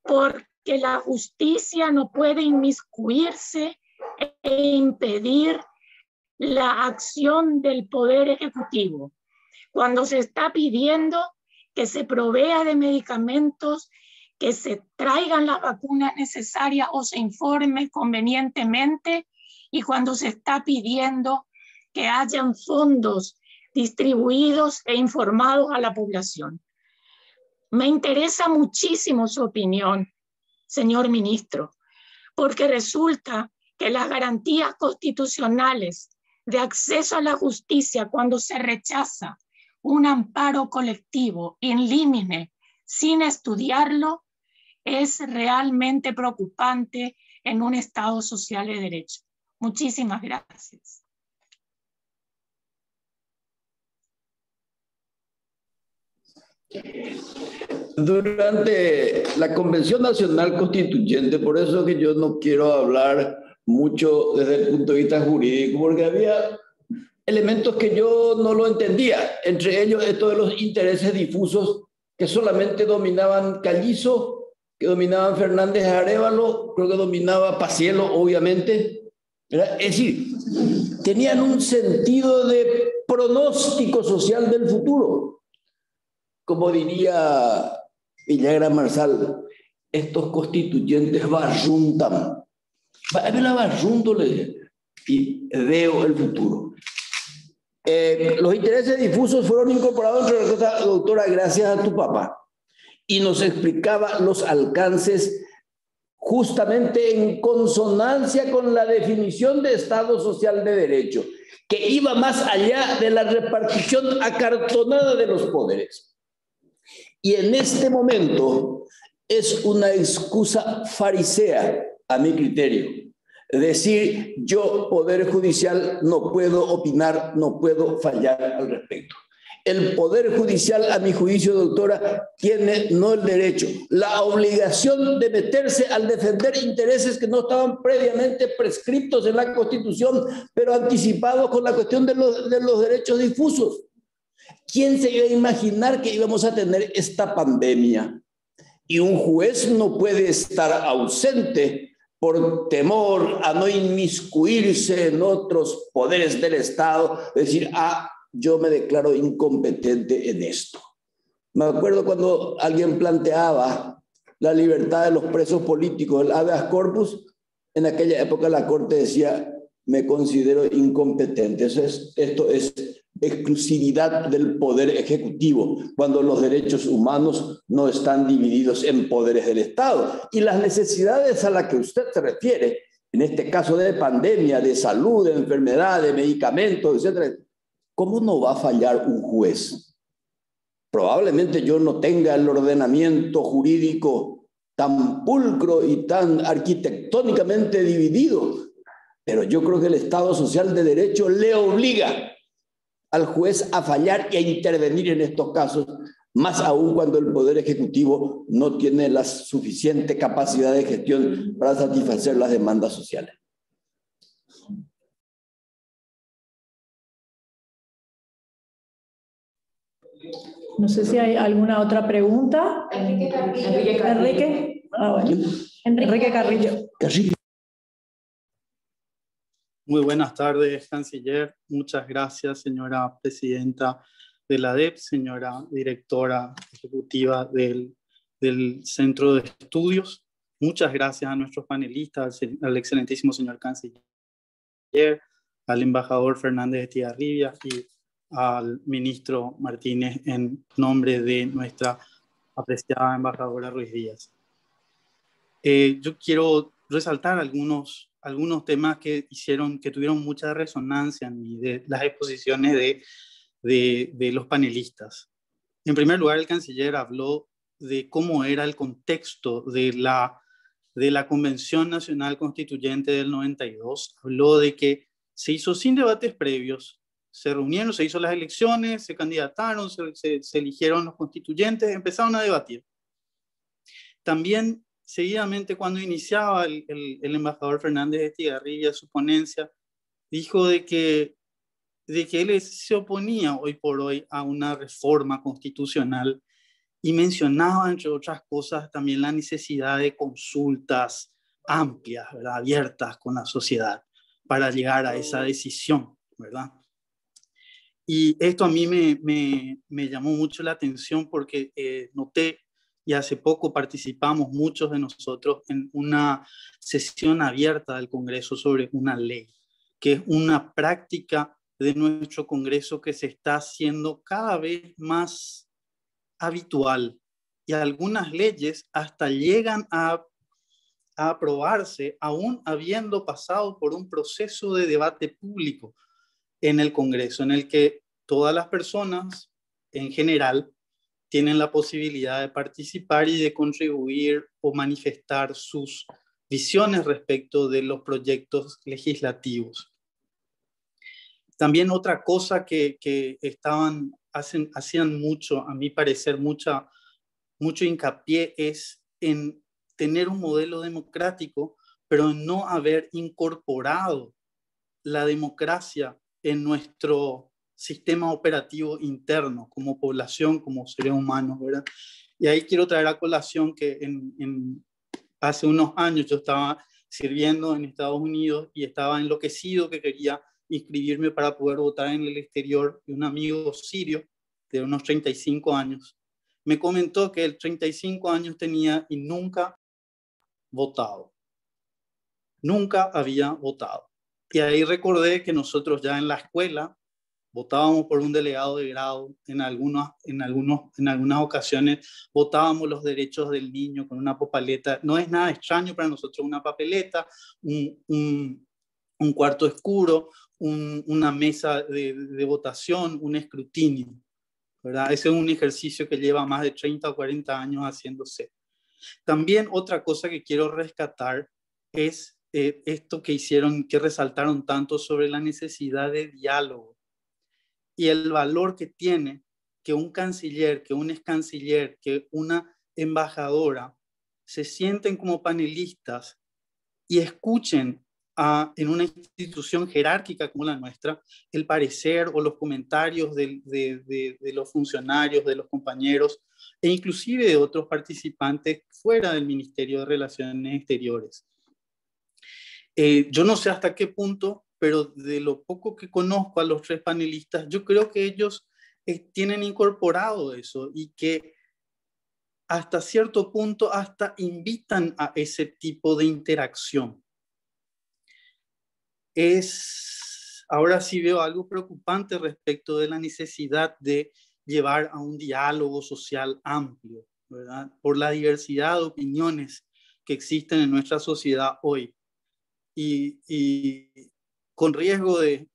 porque la justicia no puede inmiscuirse e impedir la acción del Poder Ejecutivo. Cuando se está pidiendo que se provea de medicamentos, que se traigan las vacunas necesarias o se informe convenientemente, y cuando se está pidiendo que hayan fondos distribuidos e informados a la población. Me interesa muchísimo su opinión, señor ministro, porque resulta que las garantías constitucionales de acceso a la justicia, cuando se rechaza un amparo colectivo in limine sin estudiarlo, es realmente preocupante en un Estado social de derecho. Muchísimas gracias. Durante la Convención Nacional Constituyente, por eso que yo no quiero hablar mucho desde el punto de vista jurídico, porque había elementos que yo no lo entendía, entre ellos esto de los intereses difusos que solamente dominaban Callizo, que dominaban Fernández Arévalo, creo que dominaba Paciello, obviamente. ¿Verdad? Es decir, tenían un sentido de pronóstico social del futuro. Como diría Villagra Marsal, estos constituyentes barruntan. Y veo el futuro. Los intereses difusos fueron incorporados, entre otras cosas, doctora, gracias a tu papá. Y nos explicaba los alcances justamente en consonancia con la definición de Estado Social de Derecho, que iba más allá de la repartición acartonada de los poderes. Y en este momento es una excusa farisea, a mi criterio, decir yo, Poder Judicial, no puedo opinar, no puedo fallar al respecto. El Poder Judicial, a mi juicio, doctora, tiene no el derecho, la obligación de meterse al defender intereses que no estaban previamente prescriptos en la Constitución, pero anticipados con la cuestión de los derechos difusos. ¿Quién se iba a imaginar que íbamos a tener esta pandemia? Y un juez no puede estar ausente por temor a no inmiscuirse en otros poderes del Estado, decir, yo me declaro incompetente en esto. Me acuerdo cuando alguien planteaba la libertad de los presos políticos, el habeas corpus, en aquella época la Corte decía, me considero incompetente. Esto es exclusividad del Poder Ejecutivo, cuando los derechos humanos no están divididos en poderes del Estado. Y las necesidades a las que usted se refiere, en este caso de pandemia, de salud, de enfermedad, de medicamentos, etc., ¿cómo no va a fallar un juez? Probablemente yo no tenga el ordenamiento jurídico tan pulcro y tan arquitectónicamente dividido, pero yo creo que el Estado Social de Derecho le obliga al juez a fallar y a intervenir en estos casos, más aún cuando el Poder Ejecutivo no tiene la suficiente capacidad de gestión para satisfacer las demandas sociales. No sé si hay alguna otra pregunta. Enrique Carrillo. Muy buenas tardes, canciller. Muchas gracias, señora presidenta de la ADEP, señora directora ejecutiva del Centro de Estudios. Muchas gracias a nuestros panelistas, al excelentísimo señor canciller, al embajador Fernández de Estigarribia y al ministro Martínez en nombre de nuestra apreciada embajadora Ruiz Díaz. Yo quiero resaltar algunos temas que tuvieron mucha resonancia en mí, de las exposiciones de los panelistas. En primer lugar, el canciller habló de cómo era el contexto de la Convención Nacional Constituyente del 92. Habló de que se hizo sin debates previos, se reunieron, se hizo las elecciones, se candidataron, se eligieron los constituyentes, empezaron a debatir. También, seguidamente, cuando iniciaba el embajador Fernández Estigarribia su ponencia, dijo de que él se oponía hoy por hoy a una reforma constitucional y mencionaba, entre otras cosas, también la necesidad de consultas amplias, ¿verdad?, abiertas con la sociedad para llegar a esa decisión, ¿verdad? Y esto a mí me llamó mucho la atención porque noté, y hace poco participamos muchos de nosotros en una sesión abierta del Congreso sobre una ley, que es una práctica de nuestro Congreso que se está haciendo cada vez más habitual, y algunas leyes hasta llegan a aprobarse aún habiendo pasado por un proceso de debate público en el Congreso, en el que todas las personas en general tienen la posibilidad de participar y de contribuir o manifestar sus visiones respecto de los proyectos legislativos. También otra cosa que hacían mucho, a mi parecer, mucho hincapié es en tener un modelo democrático, pero no haber incorporado la democracia en nuestro sistema operativo interno, como población, como seres humanos, ¿verdad? Y ahí quiero traer a colación que hace unos años yo estaba sirviendo en Estados Unidos y estaba enloquecido que quería inscribirme para poder votar en el exterior, y un amigo sirio de unos 35 años me comentó que él 35 años tenía y nunca votado. Nunca había votado. Y ahí recordé que nosotros ya en la escuela votábamos por un delegado de grado, en algunas ocasiones votábamos los derechos del niño con una papeleta. No es nada extraño para nosotros una papeleta, un cuarto oscuro, una mesa de votación, un escrutinio, ¿verdad? Ese es un ejercicio que lleva más de 30 o 40 años haciéndose. También otra cosa que quiero rescatar es esto que resaltaron tanto sobre la necesidad de diálogo y el valor que tiene que un canciller, que un excanciller, que una embajadora se sienten como panelistas y escuchen en una institución jerárquica como la nuestra el parecer o los comentarios de los funcionarios, de los compañeros e inclusive de otros participantes fuera del Ministerio de Relaciones Exteriores. Yo no sé hasta qué punto, pero de lo poco que conozco a los tres panelistas, yo creo que ellos tienen incorporado eso y que hasta cierto punto hasta invitan a ese tipo de interacción. Ahora sí veo algo preocupante respecto de la necesidad de llevar a un diálogo social amplio, ¿verdad?, por la diversidad de opiniones que existen en nuestra sociedad hoy. Y con riesgo de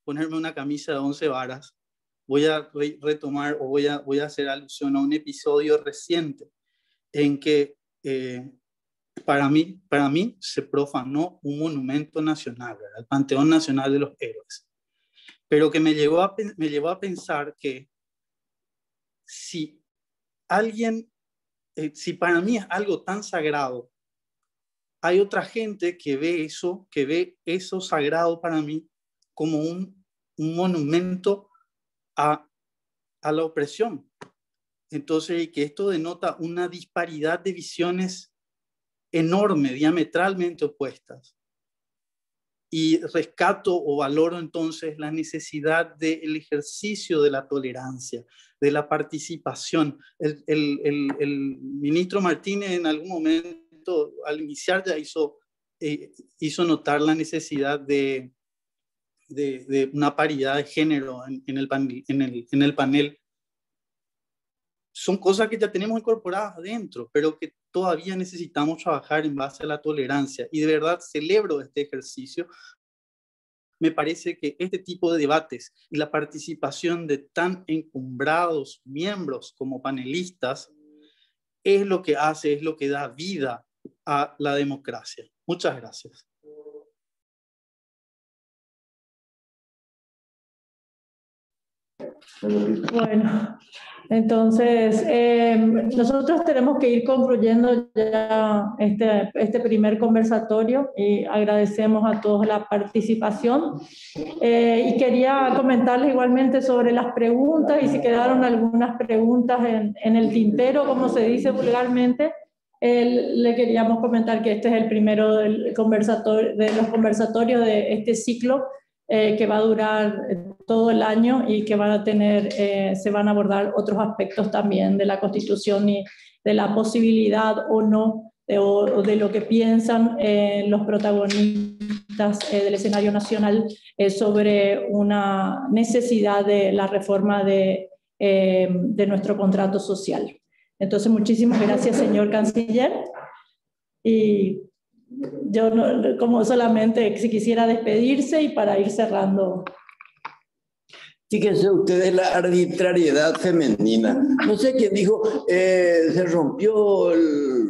ponerme una camisa de 11 varas, voy a retomar o voy a hacer alusión a un episodio reciente en que para mí se profanó un monumento nacional, ¿verdad?, el Panteón Nacional de los Héroes, pero que me llevó a pensar que si para mí es algo tan sagrado, hay otra gente que ve eso sagrado para mí como un monumento a la opresión. Entonces, que esto denota una disparidad de visiones enorme, diametralmente opuestas. Y rescato o valoro entonces la necesidad del ejercicio de la tolerancia, de la participación. El ministro Martínez en algún momento, al iniciar, ya hizo notar la necesidad de una paridad de género en el panel. Son cosas que ya tenemos incorporadas adentro, pero que todavía necesitamos trabajar en base a la tolerancia. Y de verdad celebro este ejercicio me parece que este tipo de debates y la participación de tan encumbrados miembros como panelistas es lo que hace, es lo que da vida a la democracia. Muchas gracias. Bueno, entonces nosotros tenemos que ir concluyendo ya este primer conversatorio y agradecemos a todos la participación. Y quería comentarles igualmente sobre las preguntas y si quedaron algunas preguntas en el tintero, como se dice vulgarmente. Le queríamos comentar que este es el primero de los conversatorios de este ciclo que va a durar todo el año y que van a tener, se van a abordar otros aspectos también de la Constitución y de la posibilidad o no o de lo que piensan los protagonistas del escenario nacional sobre una necesidad de la reforma de nuestro contrato social. Entonces, muchísimas gracias, señor canciller. Y yo como solamente si quisiera despedirse y para ir cerrando. Fíjense ustedes la arbitrariedad femenina. No sé quién dijo, se rompió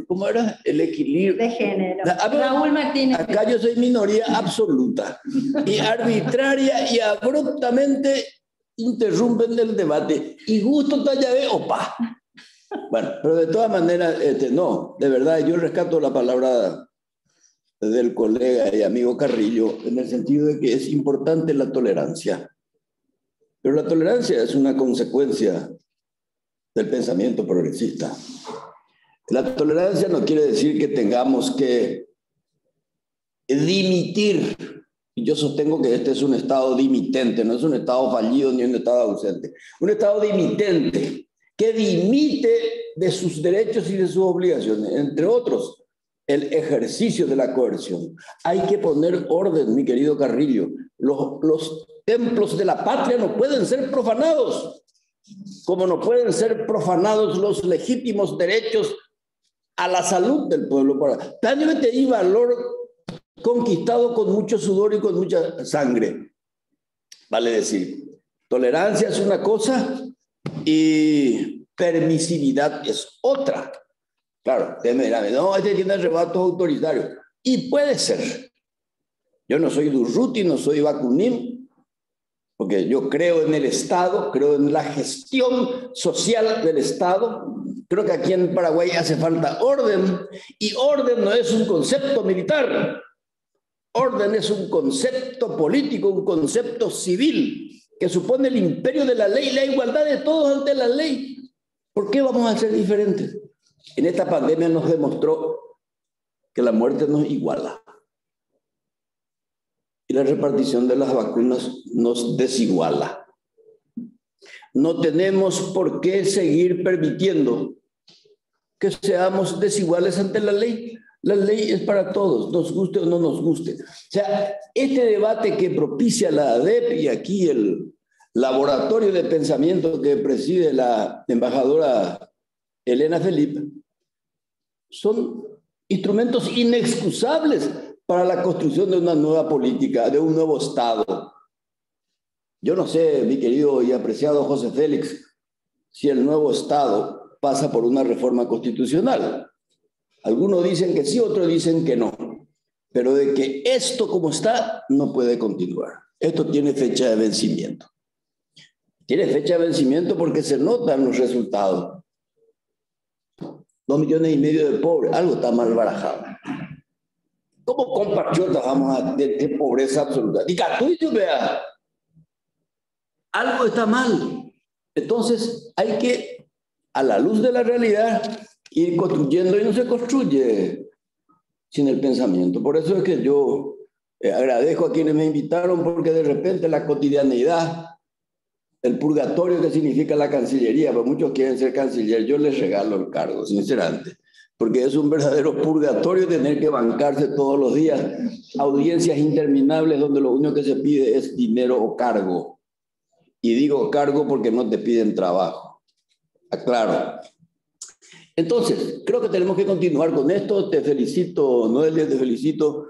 ¿cómo era? El equilibrio. De género. Raúl Martínez. Acá yo soy minoría absoluta. Y arbitraria y abruptamente interrumpen el debate. Y justo Tallavé, opa. Bueno, pero de todas maneras, no, de verdad, yo rescato la palabra del colega y amigo Carrillo en el sentido de que es importante la tolerancia. Pero la tolerancia es una consecuencia del pensamiento progresista. La tolerancia no quiere decir que tengamos que dimitir. Y yo sostengo que este es un estado dimitente, no es un estado fallido ni un estado ausente. Un estado dimitente que dimite de sus derechos y de sus obligaciones, entre otros, el ejercicio de la coerción. Hay que poner orden, mi querido Carrillo. Los templos de la patria no pueden ser profanados, como no pueden ser profanados los legítimos derechos a la salud del pueblo. También y valor conquistado con mucho sudor y con mucha sangre. Vale decir, tolerancia es una cosa y permisividad es otra. Claro, usted me dirá, no, este tiene arrebatos autoritarios. Y puede ser. Yo no soy Durruti, no soy Bakunin, porque yo creo en el Estado, creo en la gestión social del Estado. Creo que aquí en Paraguay hace falta orden, y orden no es un concepto militar. Orden es un concepto político, un concepto civil, que supone el imperio de la ley, la igualdad de todos ante la ley. ¿Por qué vamos a ser diferentes? En esta pandemia nos demostró que la muerte nos iguala. Y la repartición de las vacunas nos desiguala. No tenemos por qué seguir permitiendo que seamos desiguales ante la ley. La ley es para todos, nos guste o no nos guste. O sea, este debate que propicia la ADEP y aquí el laboratorio de pensamiento que preside la embajadora Elena Felipe, son instrumentos inexcusables para la construcción de una nueva política, de un nuevo Estado. Yo no sé, mi querido y apreciado José Félix, si el nuevo Estado pasa por una reforma constitucional. Algunos dicen que sí, otros dicen que no. Pero de que esto como está, no puede continuar. Esto tiene fecha de vencimiento. Tiene fecha de vencimiento porque se notan los resultados. 2,5 millones de pobres, algo está mal barajado. ¿Cómo compatriotas vamos a tener pobreza absoluta? Y Catuyo, vea, algo está mal. Entonces hay que, a la luz de la realidad, ir construyendo, y no se construye sin el pensamiento. Por eso es que yo agradezco a quienes me invitaron, porque de repente la cotidianeidad, el purgatorio que significa la Cancillería, pues muchos quieren ser canciller, yo les regalo el cargo, sinceramente, porque es un verdadero purgatorio tener que bancarse todos los días audiencias interminables donde lo único que se pide es dinero o cargo. Y digo cargo porque no te piden trabajo. Aclaro. Entonces, creo que tenemos que continuar con esto. Te felicito, Noelia, te felicito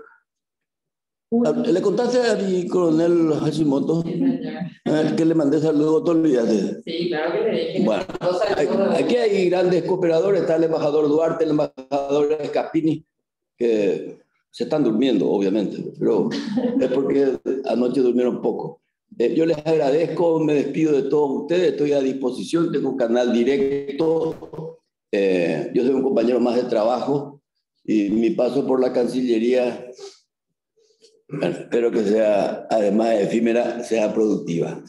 ¿Le contaste a mi coronel Hashimoto que le mandé saludos? ¿Te olvidaste? Sí, claro que le dije. Bueno, aquí hay grandes cooperadores. Está el embajador Duarte, el embajador Escapini, que se están durmiendo, obviamente, pero es porque anoche durmieron poco. Yo les agradezco, me despido de todos ustedes, estoy a disposición, tengo un canal directo. Yo soy un compañero más de trabajo y mi paso por la Cancillería, bueno, espero que sea, además de efímera, sea productiva.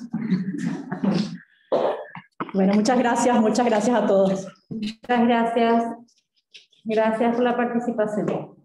Bueno, muchas gracias a todos. Muchas gracias. Gracias por la participación.